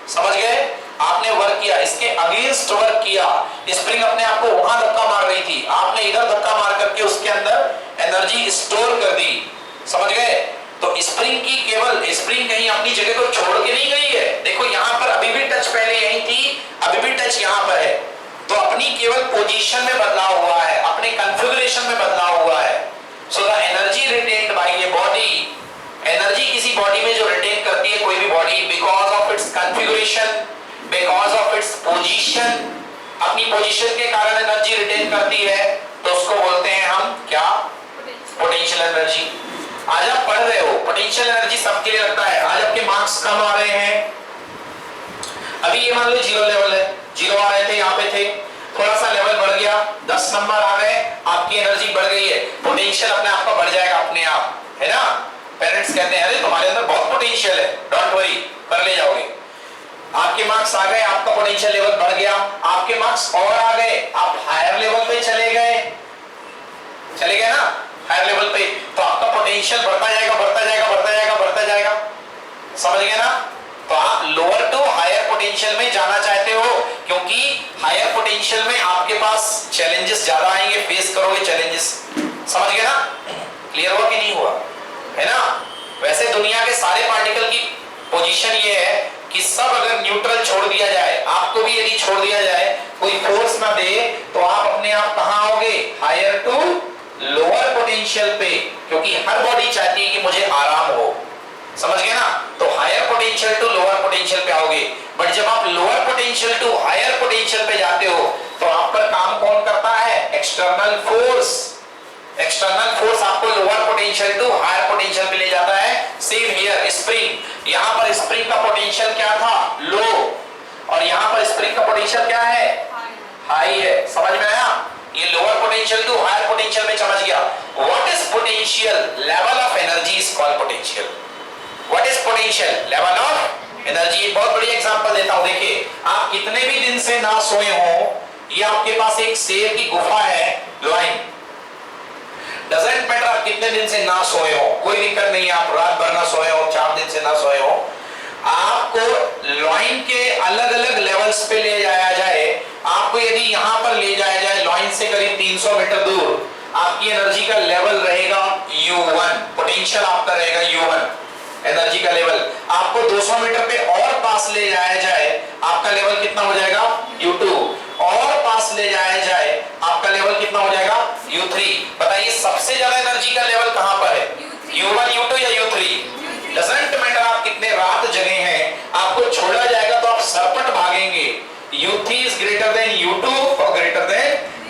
समझ गए, आपने वर्क किया, इसके अगेंस्ट वर्क किया। स्प्रिंग अपने आप को वहां धक्का मार रही थी, आपने इधर धक्का मार करके उसके अंदर एनर्जी स्टोर कर दी, समझ गए। तो स्प्रिंग की केवल, स्प्रिंग कहीं अपनी जगह को छोड़ के नहीं गई है, देखो यहां पर अभी भी टच पहले यहीं थी, अभी भी टच यहां पर है, तो अपनी केवल पोजीशन में बदलाव हुआ है, अपने कॉन्फ़िगरेशन में बदलाव हुआ है। So the energy retained bye a body, energy किसी बॉडी में जो रिटेन करती है कोई भी body, because of its configuration, because of its position, अपनी पोजीशन के कारण एनर्जी रिटेन करती है, तो उसको बोलते हैं हम क्या, पोटेंशियल एनर्जी। आज आप पढ़ रहे हो, पोटेंशियल एनर्जी सबके लिए लगता है। आज आपके मार्क्स कम आ रहे हैं, अभी ये मान लो 0 लेवल है, 0 आ रहे थे, यहाँ पे थे, थोड़ा सा लेवल बढ़ गया, 10 नंबर आ गए, आपकी एनर्जी बढ़ गई है, पोटेंशियल अपने आप का बढ़ जाएगा अपने आप, है ना। पेरेंट्स कहते हैं अरे तुम्हारे अंदर बहुत पोटेंशियल है, डोंट वरी, कर ले जाओगे। आपके मार्क्स आ गए, आपका पोटेंशियल लेवल बढ़ गया, आपके मार्क्स और आ गए, आप हायर लेवल पे चले गए ना, हायर लेवल पे, तो आपका पोटेंशियल बढ़ता जाएगा, बढ़ता जाएगा, बढ़ता जाएगा, बढ़ता जाएगा, समझ गए ना। तो आप लोअर टू हायर पोटेंशियल में जाना चाहते हो, क्योंकि हायर पोटेंशियल में आपके पास चैलेंजेस ज्यादा आएंगे, फेस करोगे चैलेंजेस, समझ गए ना। क्लियर हुआ कि नहीं हुआ, है ना। वैसे दुनिया के सारे पार्टिकल की पोजीशन ये है कि सब अगर न्यूट्रल छोड़ दिया जाए, आपको भी यदि छोड़ दिया जाए, कोई फोर्स ना दे, तो आप अपने आप कहां आओगे, हायर टू लोअर पोटेंशियल पे, क्योंकि हर बॉडी चाहती है कि मुझे आराम हो, समझ गए ना। तो higher potential to lower potential पे आओगे, बट जब आप lower potential to higher potential पे जाते हो, तो आप पर काम कौन करता है, एक्सटर्नल फोर्स। एक्सटर्नल फोर्स आपको lower potential to higher potential पे ले जाता है। सेम हियर, स्प्रिंग, यहां पर स्प्रिंग का पोटेंशियल क्या था, लो, और यहां पर स्प्रिंग का पोटेंशियल क्या है, हाई है, समझ में आया। ये lower potential to higher potential में समझ गया। What is potential, level of energy is called potential. What is potential, level of energy. एक बहुत बड़ी एग्जांपल देता हूं, देखिए आप कितने भी दिन से ना सोए हो, ये आपके पास एक शेर की गुफा है, लाइन डजंट मैटर आप कितने दिन से ना सोए हो, कोई दिक्कत नहीं है, आप रात भर ना सोए हो, 4 दिन से ना सोए हो, आपको लॉइन के अलग अलग लेवल्स पे ले जाया जाए, आपको यदि यहां पर ले जाया जाए लॉइन से करीब 300 मीटर दूर, आपकी एनर्जी का लेवल रहेगा U1, पोटेंशियल आपका रहेगा U1, एनर्जी का लेवल। आपको 200 मीटर पे और पास ले जाया जाए, आपका लेवल कितना हो जाएगा U2, और पास ले जाया जाए आपका लेवल कितना हो जाएगा U3। बताइए सबसे ज्यादा एनर्जी का लेवल कहां पर है, U1, U2 या U3? डजंट मैटर आप कितने रात जगे हैं, आपको छोड़ा जाएगा तो आप सरपट भागेंगे। U3 is greater than U2 और ग्रेटर देन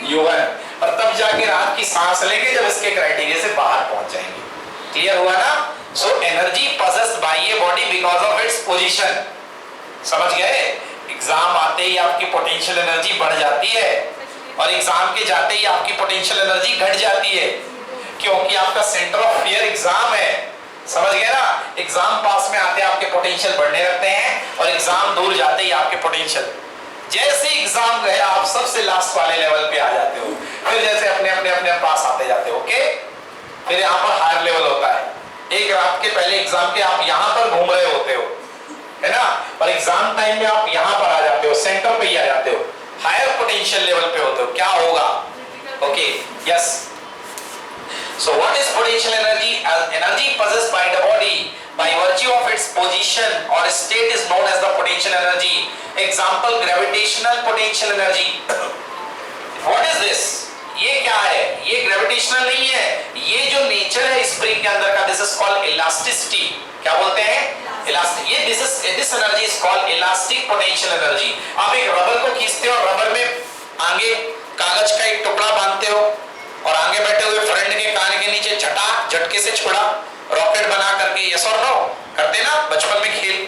U1, और तब जाके रात की सांस लेंगे जब इसके क्राइटेरिया से बाहर पहुंच जाएंगे। क्लियर हुआ ना? So energy possessed by a body because of its position, समझ गए? एग्जाम आते ही आपकी पोटेंशियल एनर्जी बढ़ जाती है और एग्जाम के जाते ही आपकी पोटेंशियल एनर्जी घट जाती है, क्योंकि आपका सेंटर ऑफ फियर एग्जाम है। समझ गए ना? एग्जाम पास में आते आपके पोटेंशियल बढ़ने लगते हैं और एग्जाम दूर जाते ही आपके पोटेंशियल, जैसे एग्जाम गए आप सबसे लास्ट वाले लेवल पे आ जाते हो, फिर जैसे अपने पास आते जाते हो। ओके, फिर यहाँ पर हायर लेवल होता है। एक रात के पहले एग्जाम के आप यहाँ पर घूम रहे होते हो, है ना, और एग्जाम टाइम में आप यहाँ पर आ जाते हो, सेंटर पे ही आ जाते हो, हायर पोटेंशियल लेवल पे होते हो। क्या होगा? Okay, yes. So what is potential energy? As energy possessed by the body by virtue of its position or state is known as the potential energy. Example, gravitational potential energy. What is this? ये क्या है? ये ग्रेविटेशनल नहीं है, ये जो नेचर है स्प्रिंग के अंदर का, दिस इज कॉल्ड इलास्टिसिटी। क्या बोलते हैं? इलास्टिक। ये this energy is called elastic potential energy. आप एक रबर को खींचते हो, रबर में आगे कागज का एक टुकड़ा बांधते हो और आगे बैठे हुए फ्रेंड के कान के नीचे झटके से छोड़ा, रॉकेट बना करके, यस और नो करते ना बचपन में खेल।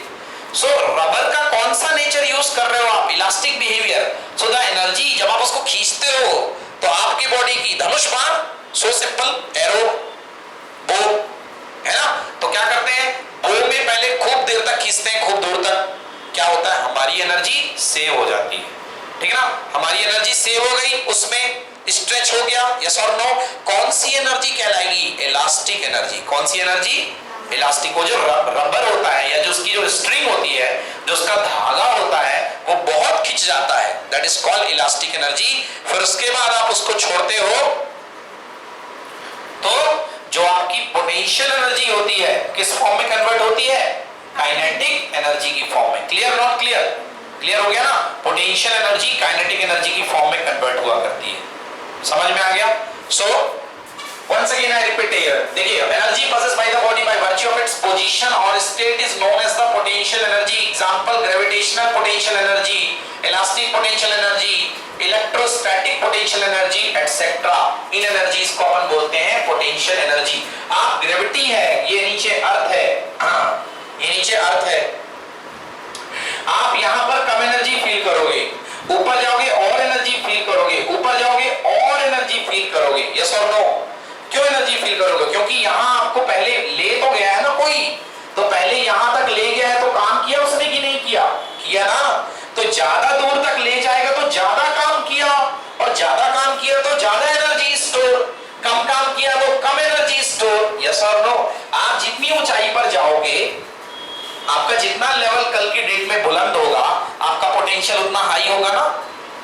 सो रबर का कौन सा नेचर यूज कर रहे हो आप? Elastic behaviour. So the energy, जब आप उसको खींचते हो तो आपकी बॉडी की धनुष बाण, सो सिंपल, एरो, बो, है ना, तो क्या करते हैं, बो में पहले खूब देर तक खींचते हैं, खूब दूर तक, क्या होता है, हमारी एनर्जी सेव हो जाती है। ठीक है ना, हमारी एनर्जी सेव हो गई, उसमें स्ट्रेच हो गया, यस और नो। कौन सी एनर्जी कहलाएगी? Elastic energy. कौन सी एनर्जी? इलास्टिक। वो जो रबर होता है या जो उसकी जो स्ट्रिंग होती है, जो उसका धागा होता है, वो बहुत खिंच जाता है, that is called elastic energy. फिर उसके बाद आप उसको छोड़ते हो तो जो आपकी पोटेंशियल एनर्जी होती है किस फॉर्म में कन्वर्ट होती है? काइनेटिक एनर्जी की फॉर्म में। Clear not clear? क्लियर हो गया ना? पोटेंशियल एनर्जी काइनेटिक एनर्जी की फॉर्म में कन्वर्ट हुआ करती है। समझ में आ गया? सो once again I repeat here, देखिए, energy possessed by the body by virtue of its position or state is known as the potential energy. Example, gravitational potential energy, elastic potential energy, electrostatic potential energy, etc. In energies को अपन बोलते हैं पोटेंशियल एनर्जी। आप ग्रेविटी है, ये नीचे अर्थ है, ये नीचे अर्थ है, आप यहां पर कम एनर्जी फील करोगे, ऊपर जाओगे और एनर्जी फील करोगे, ऊपर जाओगे और एनर्जी फील करोगे, यस और नो? क्यों एनर्जी फील करोगे? क्योंकि यहां आपको पहले ले तो गया है ना कोई, तो पहले यहां तक ले गया है तो काम किया उसने कि नहीं किया? किया ना। तो ज्यादा दूर तक ले जाएगा तो ज्यादा काम किया, और ज्यादा काम किया तो ज्यादा एनर्जी स्टोर, कम काम किया तो कम एनर्जी स्टोर, यस और नो? आप जितनी ऊंचाई पर जाओगे, आपका जितना लेवल कल की डेट में बुलंद होगा, आपका पोटेंशियल उतना हाई होगा ना,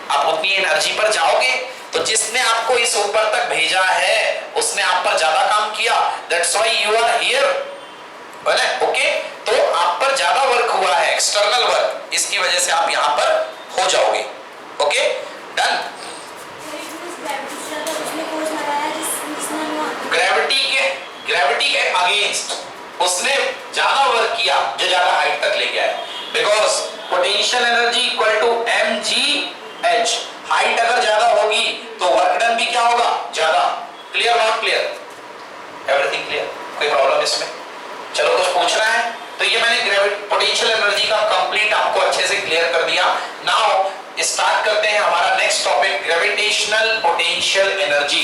आप उतनी एनर्जी पर जाओगे। तो जिसने आपको इस ऊपर तक भेजा है उसने आप पर ज्यादा काम किया, that's why you are here, okay? तो आप पर ज्यादा वर्क हुआ है, एक्सटर्नल वर्क, इसकी वजह से आप यहां पर हो जाओगे। Okay, done. ग्रेविटी के अगेंस्ट उसने ज्यादा वर्क किया, जो ज्यादा हाइट तक ले गया है, because potential energy equal to mgh। Height अगर ज्यादा होगी तो वर्क डन भी क्या होगा? ज्यादा। Clear not clear? Everything clear? कोई प्रॉब्लम इसमें? चलो, कुछ पूछ रहा है? तो ये मैंने पोटेंशियल एनर्जी का कंप्लीट आपको अच्छे से क्लियर कर दिया। नाउ स्टार्ट करते हैं हमारा next topic, gravitational potential energy.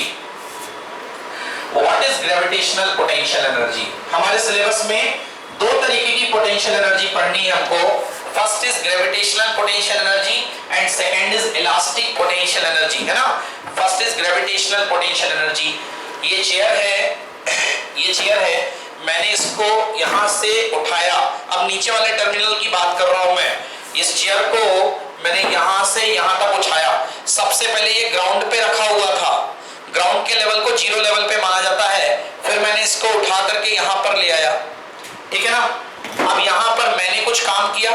What is gravitational potential energy? हमारे सिलेबस में दो तरीके की पोटेंशियल एनर्जी पढ़नी है हमको। First is gravitational potential energy and second is elastic potential energy, है ना? First is gravitational potential energy. ये चेयर है, मैंने इसको यहां से उठाया। अब नीचे वाले टर्मिनल की बात कर रहा हूं मैं। इस चेयर को मैंने यहां से यहां तक उठाया। सबसे पहले ये ग्राउंड पे रखा हुआ था, ग्राउंड के लेवल को जीरो लेवल पे माना जाता है। फिर मैंने इसको उठा करके यहां पर ले आया, ठीक है ना। अब यहां पर मैंने कुछ काम किया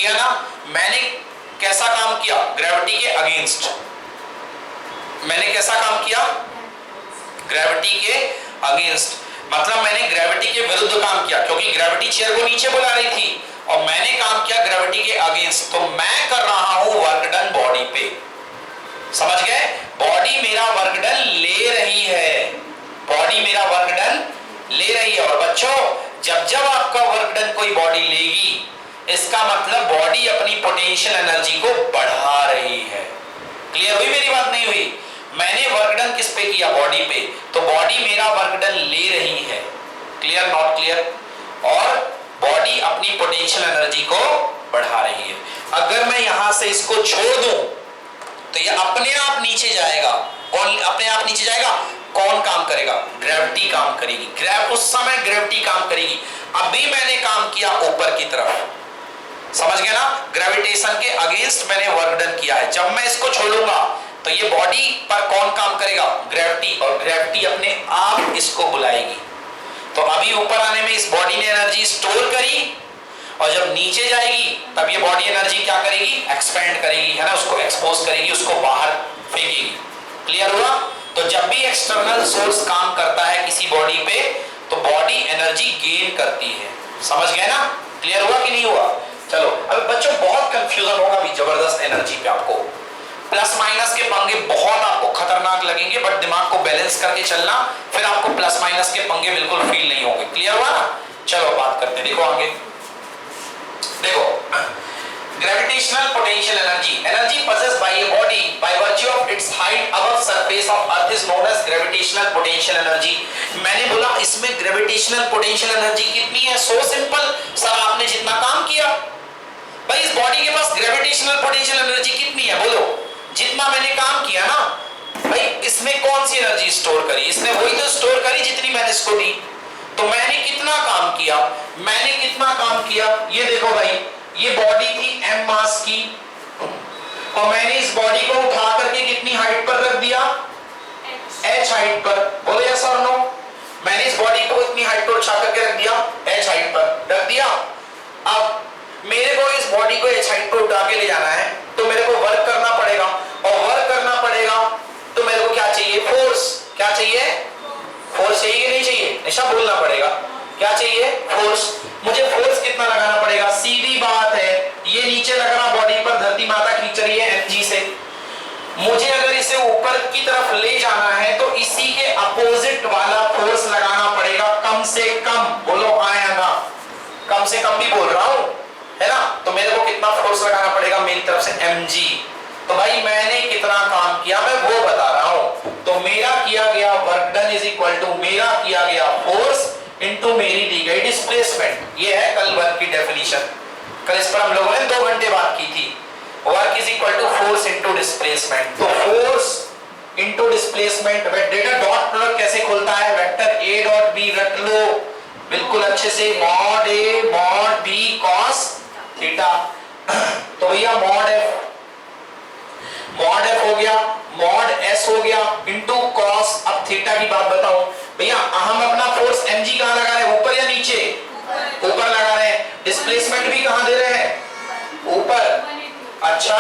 ना। मैंने कैसा काम किया? ग्रेविटी के अगेंस्ट। मैंने कैसा काम किया? ग्रेविटी के अगेंस्ट, मतलब मैंने ग्रेविटी के विरुद्ध काम किया, क्योंकि ग्रेविटी चेयर को नीचे बुला रही थी और मैंने काम किया ग्रेविटी के अगेंस्ट। तो मैं कर रहा हूं वर्क डन बॉडी पे, समझ गए? बॉडी मेरा वर्क डन ले रही है, बॉडी मेरा वर्क डन ले रही है। और बच्चों, जब आपका वर्क डन कोई बॉडी लेगी, इसका मतलब बॉडी अपनी पोटेंशियल एनर्जी को बढ़ा रही है। क्लियर हुई मेरी बात? नहीं हुई? मैंने वर्क डन किस पे किया? बॉडी पे। तो बॉडी मेरा वर्क डन ले रही है। Clear not clear? और बॉडी अपनी पोटेंशियल एनर्जी को बढ़ा रही है। अगर मैं यहां से इसको छोड़ दूं तो ये अपने आप नीचे जाएगा। कौन अपने आप नीचे जाएगा? कौन काम करेगा? ग्रेविटी काम करेगी। उस समय ग्रेविटी काम करेगी। अभी मैंने काम किया ऊपर की तरफ, समझ गए ना? ग्रेविटेशन के अगेंस्ट मैंने वर्क डन किया है। जब मैं इसको छोड़ूंगा तो ये बॉडी पर कौन काम करेगा? ग्रेविटी। और ग्रेविटी अपने आप इसको बुलाएगी। तो अभी ऊपर आने में इस बॉडी ने एनर्जी स्टोर करी, और जब नीचे जाएगी तब ये बॉडी एनर्जी क्या करेगी? एक्सपेंड करेगी, है ना, उसको एक्सपोज करेगी, उसको बाहर फेंकेगी। क्लियर हुआ? तो जब भी एक्सटर्नल सोर्स काम करता है किसी बॉडी पे, तो बॉडी एनर्जी गेन करती है। समझ गए ना? क्लियर हुआ कि नहीं हुआ? चलो, अब बच्चों बहुत कंफ्यूजन होगा भी जबरदस्त एनर्जी पे। आपको प्लस माइनस के पंगे बहुत आपको खतरनाक लगेंगे, बट दिमाग को बैलेंस करके चलना, फिर आपको प्लस माइनस के पंगे बिल्कुल फील नहीं होंगे। क्लियर हुआ ना? चलो बात करते हैं। देखो आगे, देखो, gravitational potential energy possessed by a body by virtue of its height above surface of earth is known as gravitational potential energy। मैंने बोला इसमें ग्रेविटेशनल पोटेंशियल एनर्जी कितनी है? सो सिंपल सर, आपने जितना काम किया भाई, इस बॉडी के पास ग्रेविटेशनल पोटेंशियल एनर्जी कितनी है? बोलो। जितना मैंने काम किया ना भाई, इसमें कौन सी एनर्जी स्टोर करी? इसने वही तो स्टोर करी जितनी मैंने इसको दी। तो मैंने कितना काम किया? मैंने कितना काम किया? ये देखो भाई, ये बॉडी थी m मास की, और मैंने इस बॉडी को उठा करके कितनी हाइट पर रख दिया? h हाइट पर। बोलो यस और नो? मैंने इस बॉडी को इतनी हाइट पर उठा करके रख दिया, h हाइट पर रख दिया। अब मेरे को इस बॉडी को h हाइट पर उठा के ले जाना है, तो मेरे को वर्क करना पड़ेगा, और वर्क करना पड़ेगा तो मेरे को क्या चाहिए? फोर्स। क्या चाहिए? फोर्स चाहिए कि नहीं चाहिए? निशा बोलना पड़ेगा। क्या चाहिए? फोर्स। मुझे फोर्स कितना लगाना पड़ेगा? सीधी बात है, ये नीचे लग रहा बॉडी पर, धरती माता खींच रही है mg से। मुझे अगर इसे ऊपर की तरफ ले जाना है तो इसी के अपोजिट वाला फोर्स लगाना पड़ेगा, कम से कम। बोलो हाँ या ना? कम से कम भी बोल रहा हूं, है ना? तो मेरे को कितना फोर्स लगाना पड़ेगा मेरी तरफ से? mg। तो भाई मैंने कितना काम किया मैं वो बता रहा हूं। तो मेरा किया गया work done is equal to मेरा किया गया फोर्स इनटू मेरी दी गई डिस्प्लेसमेंट। ये है कल वर्क की डेफिनेशन। कल इस पर हम लोगों ने 2 घंटे बात की थी। Work is equal to force into displacement. तो फोर्स इनटू डिस्प्लेसमेंट, बेटा डॉट प्रोडक्ट कैसे खुलता है? वेक्टर a डॉट b रट लो बिल्कुल अच्छे से, mod a mod b cos theta. तो भैया मॉड f हो गया, मॉड s हो गया इनटू cos। अब थीटा की बात बताऊं भैया, हम अपना फोर्स mg कहां लगा रहे हैं? ऊपर या नीचे? ऊपर लगा रहे हैं। डिस्प्लेसमेंट भी कहां दे रहे हैं? ऊपर। अच्छा,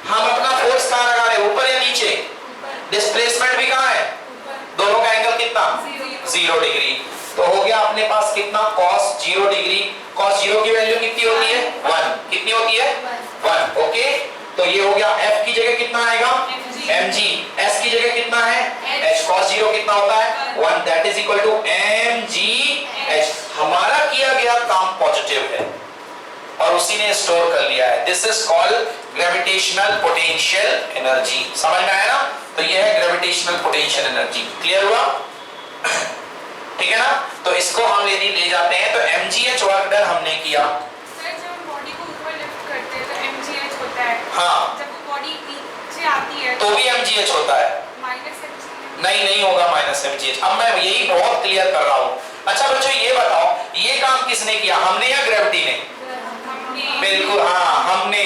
हम अपना फोर्स कहां लगा रहे हैं? ऊपर या नीचे? डिस्प्लेसमेंट भी कहां है? दोनों का एंगल कितना? 0 डिग्री। तो हो गया अपने पास कितना? cos 0 degree. cos 0 की वैल्यू कितनी होती है? 1। कितनी होती है? 1। ओके, तो ये हो गया f की जगह कितना आएगा? mg। s की जगह कितना है? h। cos 0 कितना होता है? 1। That is equal to mg h। हमारा किया गया काम पॉजिटिव है और उसी ने स्टोर कर लिया है। This is called gravitational potential energy. समझ में आया ना? तो ये है ग्रेविटेशनल पोटेंशियल एनर्जी। क्लियर हुआ? ठीक है ना? तो इसको हम यदि ले जाते हैं तो mgh वर्क डन हमने किया। सर जब बॉडी को ऊपर लिफ्ट करते हैं तो mgh होता है। हाँ, जब वो बॉडी नीचे आती है तो भी mgh होता है। -mg नहीं होगा माइनस mgh। अब मैं यही बहुत क्लियर कर रहा हूं। अच्छा बच्चों ये बताओ, ये काम किसने किया, हमने या ग्रेविटी ने? बिल्कुल हाँ, हमने,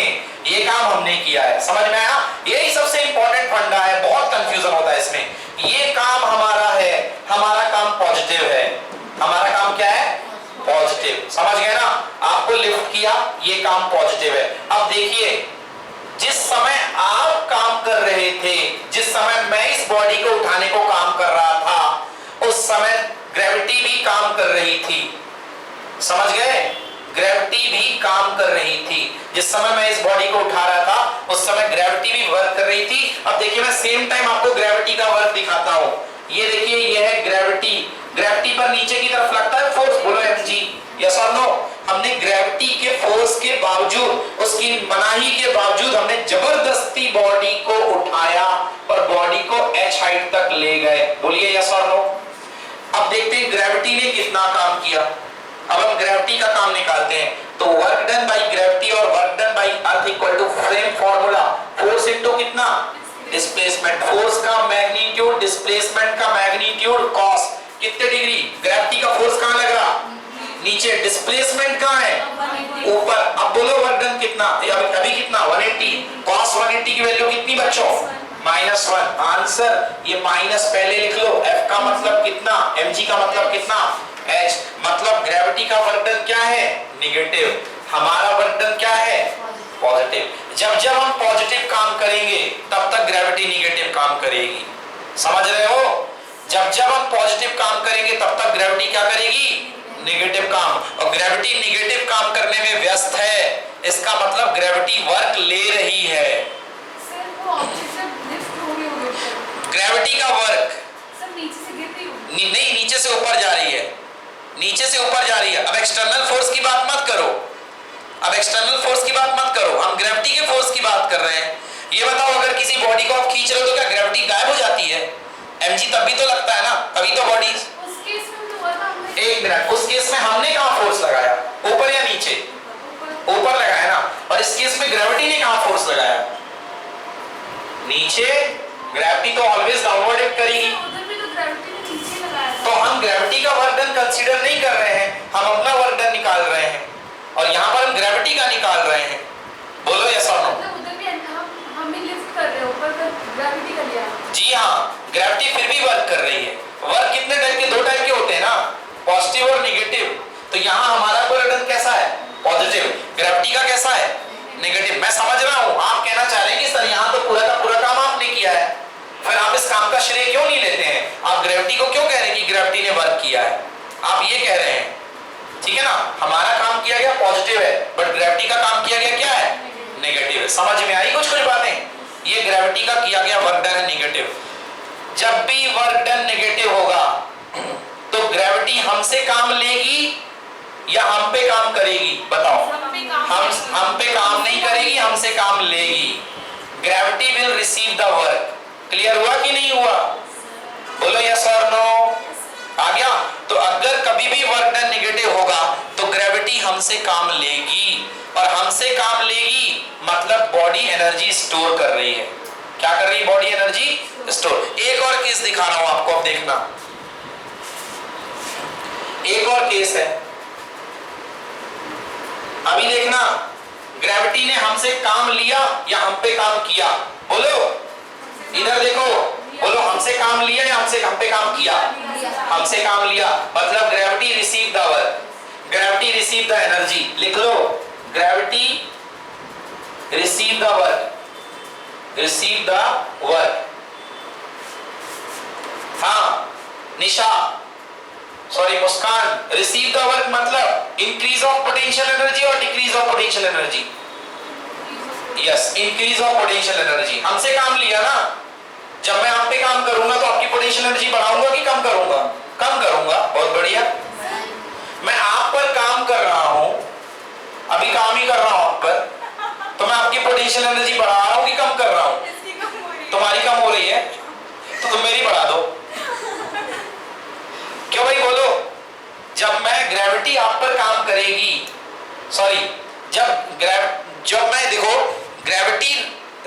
ये काम हमने किया है। समझ में आया? यही सबसे इंपॉर्टेंट फंडा है, बहुत कंफ्यूजन होता है इसमें। ये काम हमारा है, हमारा काम पॉजिटिव है। हमारा काम क्या है? पॉजिटिव। समझ गए ना? आपको लिफ्ट किया, ये काम पॉजिटिव है। अब देखिए, जिस समय आप काम कर रहे थे, जिस समय मैं इस बॉडी को उठाने को काम कर रहा था, उस समय ग्रेविटी भी काम कर रही थी। समझ गए? ग्रेविटी भी काम कर रही थी। जिस समय मैं इस बॉडी को उठा रहा था, उस समय ग्रेविटी भी वर्क कर रही थी। अब देखिए, मैं सेम टाइम आपको ग्रेविटी का वर्क दिखाता हूं। ये देखिए, ये है ग्रेविटी। ग्रेविटी पर नीचे की तरफ लगता है फोर्स, बोलो mg, यस और नो? हमने ग्रेविटी के फोर्स के बावजूद, उसकी मनाही के बावजूद हमने जबरदस्ती बॉडी को उठाया और बॉडी को h हाइट तक ले गए। बोलिए यस और नो? अब देखते हैं ग्रेविटी ने कितना काम किया। अब हम ग्रेविटी का काम निकालते हैं। तो वर्क डन बाय ग्रेविटी और work done by earth equal to same formula, force into कितना? डिस्प्लेसमेंट। फोर्स का मैग्नीट्यूड, डिस्प्लेसमेंट का मैग्नीट्यूड, कॉस। कितने डिग्री? ग्रेविटी का फोर्स कहां लग रहा? नीचे। डिस्प्लेसमेंट कहां है? ऊपर। अब बोलो वर्क डन कितना? अभी कितना? 180। कॉस 180 की वैल्यू कितनी बच्चों? -1। आंसर ये माइनस पहले लिख लो। F का मतलब कितना? mg का मतलब कितना? h। मतलब ग्रेविटी का वर्क डन क्या है? नेगेटिव। हमारा वर्क डन क्या है? पॉजिटिव। जब जब हम पॉजिटिव काम करेंगे, तब तक ग्रेविटी नेगेटिव काम करेगी। समझ रहे हो? जब जब हम पॉजिटिव काम करेंगे, तब तक ग्रेविटी क्या करेगी? नेगेटिव काम। और ग्रेविटी नेगेटिव काम करने में व्यस्त है, इसका मतलब ग्रेविटी वर्क ले रही है। सर वो ऑब्जेक्ट जब लिफ्ट हो रही होगी, ग्रेविटी का वर्क सर नीचे से गिरती होगी। नहीं, नीचे से ऊपर जा रही है, नीचे से ऊपर जा रही है। अब एक्सटर्नल फोर्स की बात मत करो, अब एक्सटर्नल फोर्स की बात मत करो, हम ग्रेविटी के फोर्स की बात कर रहे हैं। ये बताओ, अगर किसी बॉडी को आप खींच रहे हो तो क्या ग्रेविटी गायब हो जाती है? mg तब भी तो लगता है ना, तभी तो बॉडी। उस केस में तो हुआ था हमने। एक मिनट, उस केस में हमने कहां फोर्स लगाया? ऊपर या नीचे? ऊपर लगाया ना। और इस केस में ग्रेविटी ने कहां फोर्स लगाया? नीचे। ग्रेविटी तो ऑलवेज डाउनवर्ड एक्ट करेगी। उधर भी तो ग्रेविटी ने नीचे लगाया था। तो हम ग्रेविटी का वर्क डन कंसीडर नहीं कर रहे हैं, हम अपना वर्क डन निकाल रहे हैं, और यहां पर हम ग्रेविटी का निकाल रहे हैं। बोलो यस और नो? मतलब उधर भी हम ही लिफ्ट कर रहे हैं, ऊपर का ग्रेविटी का लिया। जी हाँ, ग्रेविटी फिर भी वर्क कर रही है। वर्क कितने टाइप के? 2 टाइप के होते हैं ना, पॉजिटिव और नेगेटिव। तो यहाँ हमारा वर्क डन कैसा है? पॉजिटिव। ग्रेविटी का कैसा है? नेगेटिव। मैं समझ रहा हूँ, आप कहना चाह रहे हैं कि सर यहाँ तो पूरा का पूरा काम आपने किया है, फिर आप इस काम का श्रेय क्यों नहीं लेते हैं? आप ग्रेविटी को क्यों कह रहे हैं कि ग्रेविटी ने वर्क किया है? आप ये कह रहे हैं, ठीक है ना? हमारा काम किया गया पॉजिटिव है, बट ग्रेविटी का काम किया गया क्या है? नेगेटिव है। समझ में आई कुछ बातें? ये ग्रेविटी का किया गया वर्क डन है नेगेटिव। जब भी वर्क डन नेगेटिव होगा, तो ग्रेविटी हमसे काम लेगी या हम पे काम करेगी? बताओ। हम पे काम नहीं करेगी, हमसे काम लेगी। Gravity will receive the work. Clear हुआ कि नहीं हुआ? बोलो यस और नो? आ गया? तो अगर कभी भी वर्क डन नेगेटिव होगा, तो ग्रेविटी हमसे काम लेगी, और हमसे काम लेगी मतलब बॉडी एनर्जी स्टोर कर रही है। क्या कर रही है? Body energy store. एक और केस दिखा रहा हूं आपको, अब देखना। एक और केस है, अभी देखना। ग्रेविटी ने हमसे काम लिया या हम पे काम किया? बोलो, इधर देखो, बोलो हमसे काम लिया या हम पे काम किया? हमसे काम लिया, मतलब gravity receive the work, gravity receive the energy. लिख लो, gravity receive the work, receive the work. हाँ Nisha, sorry Muskan, receive the work मतलब इंक्रीज ऑफ पोटेंशियल एनर्जी और decrease of potential energy? Yes, increase of potential energy. हमसे काम लिया ना, जब मैं आप पे काम करूंगा तो आपकी पोटेंशियल एनर्जी बढ़ाऊंगा कि कम करूंगा? कम करूंगा। बहुत बढ़िया। मैं आप पर काम कर रहा हूं, अभी काम ही कर रहा हूं आप पर, तो मैं आपकी पोटेंशियल एनर्जी बढ़ा रहा हूं कि कम कर रहा हूं? तुम्हारी कम हो रही है, तो तुम मेरी बढ़ा दो। क्यों भाई बोलो? जब मैं ग्रेविटी आप पर काम करेगी, सॉरी, जब मैं देखो ग्रेविटी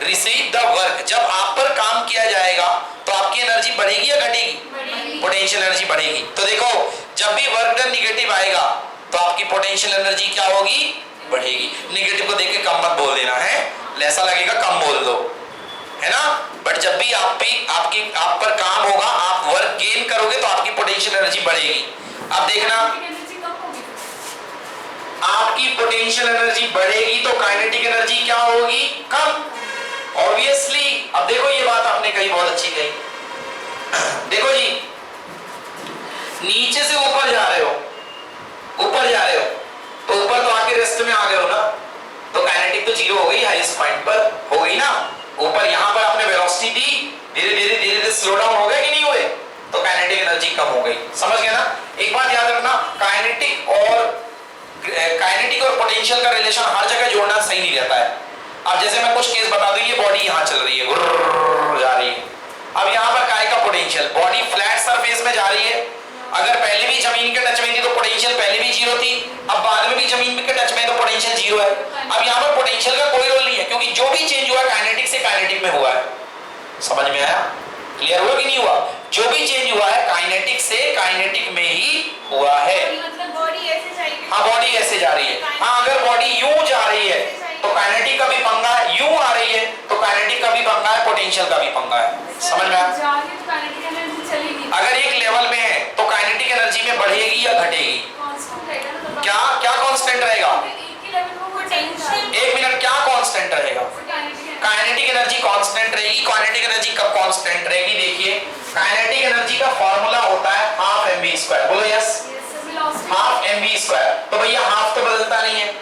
रिसीव द वर्क, जब आप पर काम किया जाएगा तो आप आपकी एनर्जी बढ़ेगी या घटेगी? बढ़ेगी। पोटेंशियल एनर्जी बढ़ेगी। तो देखो जब भी वर्क डन निगेटिव आएगा तो आपकी पोटेंशियल एनर्जी क्या होगी? बढ़ेगी। निगेटिव को देख के कम मत बोल देना है, ऐसा लगेगा कम बोल दो, है ना। बट जब भी आप पर काम होगा, आप वर्क गेन करोगे तो आपकी पोटेंशियल एनर्जी बढ़ेगी। अब देखना, एनर्जी कम होगी आपकी पोटेंशियल एनर्जी बढ़ेगी तो काइनेटिक एनर्जी क्या होगी? कम, ऑब्वियसली। अब देखो ये बात आपने कही, बहुत अच्छी कही। देखो जी, नीचे से ऊपर जा रहे हो, ऊपर जा रहे हो तो ऊपर तो आके रेस्ट में आ गए हो ना, तो काइनेटिक तो जीरो हो गई, हाईएस्ट पॉइंट पर हो गई ना। ऊपर यहां पर आपने वेलोसिटी दी, धीरे धीरे स्लो डाउन हो गए कि नहीं हुए, तो काइनेटिक एनर्जी कम हो गई। समझ गए ना। एक बात याद रखना, काइनेटिक और पोटेंशियल का रिलेशन हर जगह जोड़ना सही नहीं रहता है। अब जैसे मैं कुछ केस बता दूं, ये बॉडी यहां चल रही है, जा रही है, अब यहां पर काय का पोटेंशियल, बॉडी फ्लैट सरफेस में जा रही है, अगर पहले भी जमीन के टच में थी तो पोटेंशियल पहले भी जीरो थी, अब बाद में भी जमीन के टच में तो पोटेंशियल जीरो है। अब यहां पर पोटेंशियल का कोई रोल नहीं है, क्योंकि जो भी चेंज हुआ काइनेटिक से काइनेटिक में हुआ है। समझ में आया? क्लियर हुआ कि नहीं हुआ? जो भी चेंज हुआ है काइनेटिक से काइनेटिक में ही हुआ है। मतलब बॉडी ऐसे जाएगी। हाँ, बॉडी ऐसे जा रही है। हाँ, अगर बॉडी यूं जा रही है तो काइनेटिक का भी पंगा है, यूं आ रही है तो काइनेटिक का भी पंगा है, पोटेंशियल का भी पंगा है। समझ में आया? अगर एक लेवल में है तो काइनेटिक एनर्जी में बढ़ेगी या घटेगी? क्या क्या कांस्टेंट रहेगा? एक मिनट, क्या कांस्टेंट रहेगा? काइनेटिक एनर्जी कांस्टेंट रहेगी। काइनेटिक एनर्जी कब कांस्टेंट रहेगी? देखिए, काइनेटिक एनर्जी का फार्मूला होता है हाफ mv²। बोलो यस, हाफ mv²। तो भैया हाफ तो बदलता नहीं है,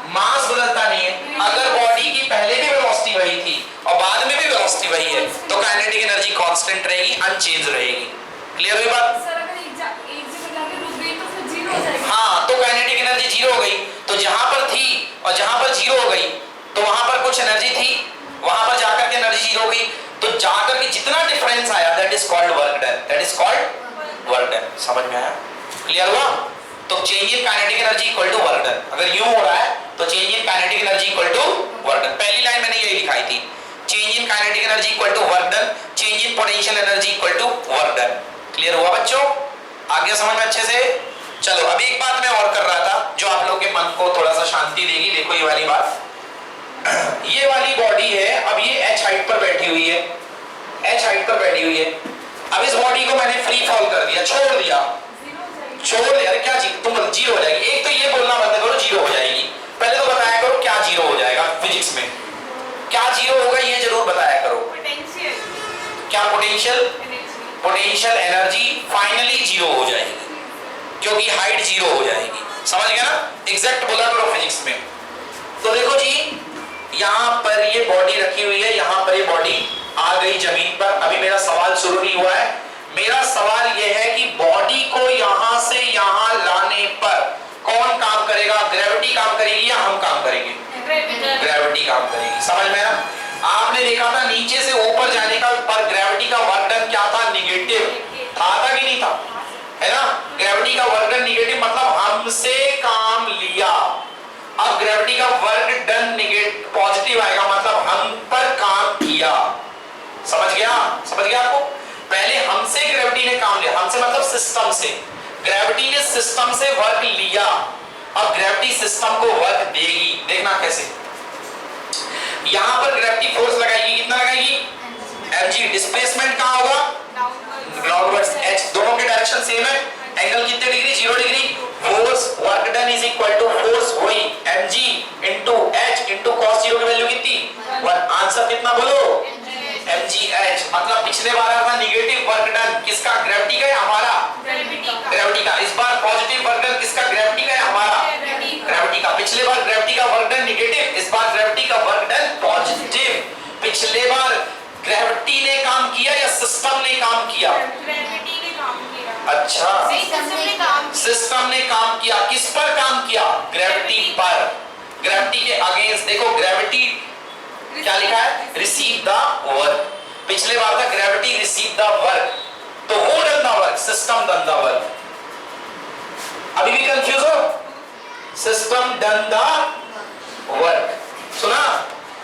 मास बदलता नहीं है। अगर बॉडी की पहले भी वेलोसिटी वही थी और बाद में भी वेलोसिटी वही है तो काइनेटिक एनर्जी कांस्टेंट रहेगी, अनचेंज रहेगी। क्लियर हुई बात? हाँ, तो काइनेटिक एनर्जी जीरो हो गई, तो जहां पर थी और जहां पर जीरो हो गई तो वहां पर कुछ एनर्जी थी, वहां पर जाकर के एनर्जी जीरो हो गई, तो जाकर के जितना डिफरेंस आया that is called work done, that is called work done. समझ में आया? क्लियर हुआ? तो change in kinetic energy equal to work done. अगर यूं हो रहा है तो change in kinetic energy equal to work done. पहली लाइन मैंने यही लिखाई थी, change in kinetic energy equal to work done, change in potential energy equal to work done. Clear हुआ बच्चों? आ गया समझ में अच्छे से? चलो, अभी एक बात मैं और कर रहा था जो आप लोगों के मन को थोड़ा सा शांति देगी। देखो ये वाली बात, ये वाली बॉडी है, अब ये h हाइट पर बैठी हुई है, h हाइट पर बैठी हुई है। अब इस बॉडी को मैंने फ्री फॉल कर दिया, छोड़ दिया। अरे क्या तुम जीरो हो जाएगी? एक तो ये बोलना बंद करो जीरो हो जाएगी, पहले तो बताया करो क्या जीरो हो जाएगा फिजिक्स में, क्या जीरो होगा ये जरूर बताया करो। क्या पोटेंशियल एनर्जी फाइनली जीरो हो जाएगी, क्योंकि हाइट जीरो हो जाएगी। समझ गया ना? एग्जैक्ट बोला करो फिजिक्स में। तो देखो जी, यहां पर ये बॉडी रखी हुई है, यहां पर ये बॉडी आ गई जमीन पर। अभी मेरा सवाल शुरू नहीं हुआ है। मेरा सवाल यह है कि बॉडी को यहां से यहां लाने पर कौन काम करेगा? ग्रेविटी काम करेगी या हम काम करेंगे? ग्रेविटी काम करेगी। समझ में आया? आपने देखा था नीचे से ऊपर जाने का पर ग्रेविटी का वर्क डन क्या था? निगेटिव था कि नहीं था? है ना? ग्रेविटी का वर्क डन निगेटिव मतलब हमसे काम लिया। अब ग्रेविटी का वर्क डन निगेटिव पॉजिटिव आएगा मतलब हम पर काम किया। समझ गया आपको? पहले हमसे ग्रेविटी ने काम लिया, हमसे मतलब सिस्टम से। ग्रेविटी ने सिस्टम से वर्क लिया, अब ग्रेविटी सिस्टम को वर्क देगी। देखना कैसे, यहां पर ग्रेविटी फोर्स लगाएगी, कितना लगाएगी? mg। डिस्प्लेसमेंट कहां होगा? डाउनवर्ड्स। h दोनों के डायरेक्शन सेम है, एंगल कितने degree? 0 degree. Force work done is equal to force वही mg into h into cos 0 की वैल्यू कितनी? 1। आंसर कितना बोलो? mgh। मतलब पिछले बार आया था निगेटिव वर्क डन, किसका? ग्रेविटी का या हमारा? ग्रेविटी का। इस बार पॉजिटिव वर्क डन किसका? ग्रेविटी का या हमारा? ग्रेविटी का। पिछले बार ग्रेविटी का वर्क डन निगेटिव, इस बार ग्रेविटी का वर्क डन पॉजिटिव। पिछले बार ग्रेविटी ने काम किया या सिस्टम ने काम किया? ग्रेविटी ने काम किया। अच्छा, सिस्टम ने काम किया। किस पर काम किया? ग्रेविटी पर। ग्रेविटी के अगेंस्ट देखो, ग्रेविटी क्या लिखा है? Receive the work. पिछले बार था ग्रेविटी रिसीव द वर्क, तो वो done the work, system done the work. अभी भी कंफ्यूज हो? System done the work. सुना?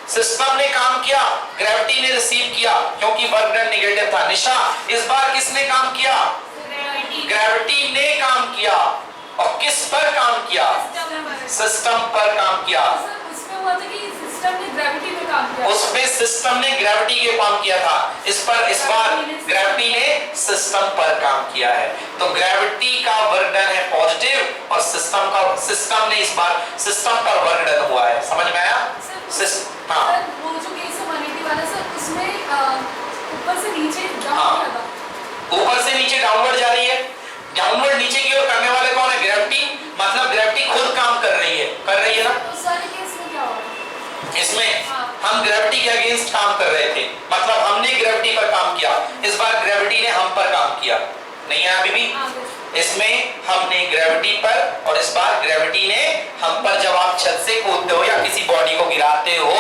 सिस्टम ने काम किया, ग्रेविटी ने रिसीव किया, क्योंकि वर्क डन नेगेटिव था। निशा, इस बार किसने काम किया? ग्रेविटी ने काम किया। और किस पर काम किया? सिस्टम पर काम किया। उसमें हुआ था कि सिस्टम ने ग्रेविटी पे काम किया। उसमें सिस्टम ने ग्रेविटी के काम किया था। इस बार ग्रेविटी ने सिस्टम पर काम किया है। तो ग्रेविटी का वर्क डन है पॉजिटिव और सिस्टम ने इस बार सिस्टम पर वर्क डन हुआ है। समझ में आया? हाँ, वो जो केस 180 वाला सर, उसमें ऊपर से नीचे हाँ, जाता था। ऊपर से नीचे डाउनवर्ड जा रही है। डाउनवर्ड नीचे की ओर करने वाले कौन है? ग्रेविटी। मतलब ग्रेविटी खुद काम कर रही है ना। उस वाले केस में क्या हुआ? इसमें हम ग्रेविटी के अगेंस्ट काम कर रहे थे, मतलब हमने ग्रेविटी पर काम किया। इस बार ग्रेविटी ने हम पर काम किया। नहीं है अभी भी? इसमें हमने ग्रेविटी पर और इस बार ग्रेविटी ने हम पर। जब आप छत से कूदते हो या किसी बॉडी को गिराते हो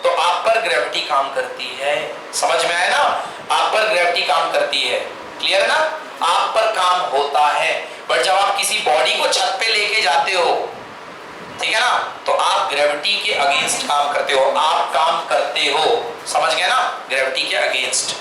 तो आप पर ग्रेविटी काम करती है। समझ में आया ना? आप पर ग्रेविटी काम करती है। क्लियर है ना? आप पर काम होता है। बट जब आप किसी बॉडी को छत पे लेके जाते हो, ठीक है ना, तो आप ग्रेविटी के अगेंस्ट काम करते हो। आप काम करते हो, समझ गए ना? ग्रेविटी के अगेंस्ट।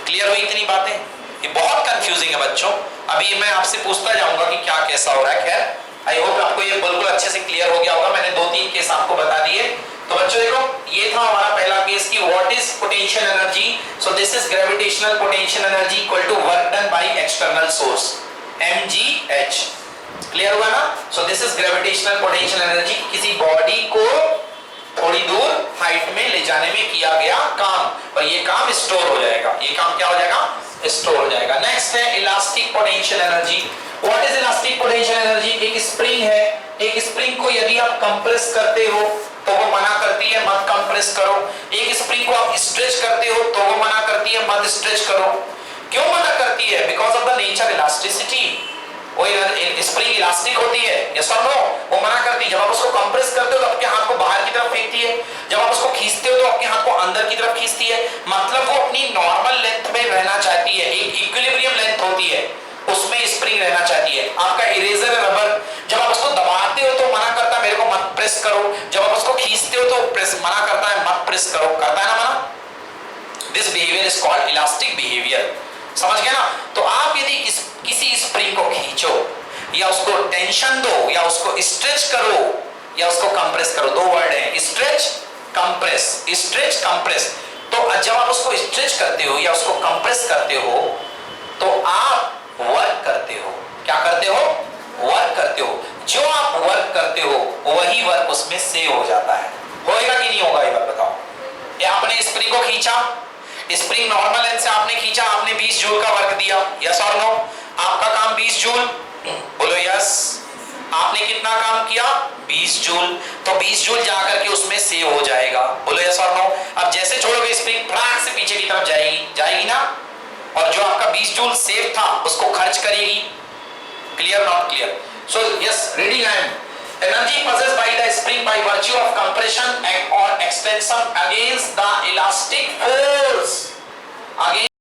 क्लियर हुई इतनी बातें? ये बहुत कंफ्यूजिंग है बच्चों। अभी मैं आपसे पूछता जाऊंगा कि क्या कैसा हो रहा है। खैर, आई होप आपको ये बिल्कुल अच्छे से क्लियर हो गया होगा। मैंने 2-3 केस आपको बता दिए। तो बच्चों देखो, ये था हमारा पहला केस कि what is potential energy. So this is gravitational potential energy equal to work done by external source, mgh। Clear हुआ ना? So this is gravitational potential energy, किसी बॉडी को थोड़ी दूर हाइट में ले जाने में किया गया काम, और ये काम स्टोर हो जाएगा। ये काम क्या हो जाएगा? स्टोर हो जाएगा। नेक्स्ट है elastic potential energy. What is elastic potential energy? एक स्प्रिंग है, एक स्प्रिंग को यदि आप कंप्रेस करते हो तो वो मना करती है मत कंप्रेस करो। एक स्प्रिंग को आप स्ट्रेच करते हो तो वो मना करती है मत स्ट्रेच करो। क्यों मना करती है? Because of the nature elasticity. वो स्प्रिंग इलास्टिक होती है, यस और नो? वो मना करती है। जब आप उसको कंप्रेस करते हो तो आपके हाथ को बाहर की तरफ फेंकती है, जब आप उसको खींचते हो तो आपके हाथ को अंदर की तरफ खींचती है। मतलब वो अपनी नॉर्मल लेंथ में रहना चाहती है, एक इक्विलिब्रियम लेंथ होती है, उसमें स्प्रिंग रहना चाहती है। आपका इरेजर रबर, जब आप उसको दबाते हो तो मना करता है मेरे को मत प्रेस करो, जब आप उसको खींचते हो तो प्रेस मना करता है मत प्रेस करो। करता है ना मना? This behaviour is called elastic behaviour. समझ गए ना? तो आप यदि किसी स्प्रिंग को खींचो या उसको टेंशन दो या उसको स्ट्रेच करो या उसको कंप्रेस करो, 2 वर्ड है, स्ट्रेच कंप्रेस, स्ट्रेच कंप्रेस। तो जब आप उसको स्ट्रेच करते हो या उसको कंप्रेस करते हो तो आप वर्क करते हो। क्या करते हो? वर्क करते हो। जो आप वर्क करते हो वही वर्क उसमें सेव हो जाता है। होएगा कि नहीं होगा? ये बात बताओ। ये आपने स्प्रिंग को खींचा, स्प्रिंग नॉर्मल लेंथ से आपने खींचा, आपने 20 जूल का वर्क दिया, यस और नो? आपका काम 20 जूल, बोलो यस। आपने कितना काम किया? 20 जूल। तो 20 जूल जाकर के उसमें सेव हो जाएगा, बोलो यस और नो? अब जैसे छोड़ोगे स्प्रिंग फटाक से पीछे की तरफ जाएगी ना, और जो आपका 20 जूल सेव था उसको खर्च करेगी। Clear not clear? So yes, reading I am energy possessed by the spring by virtue of compression or extension against the elastic force, against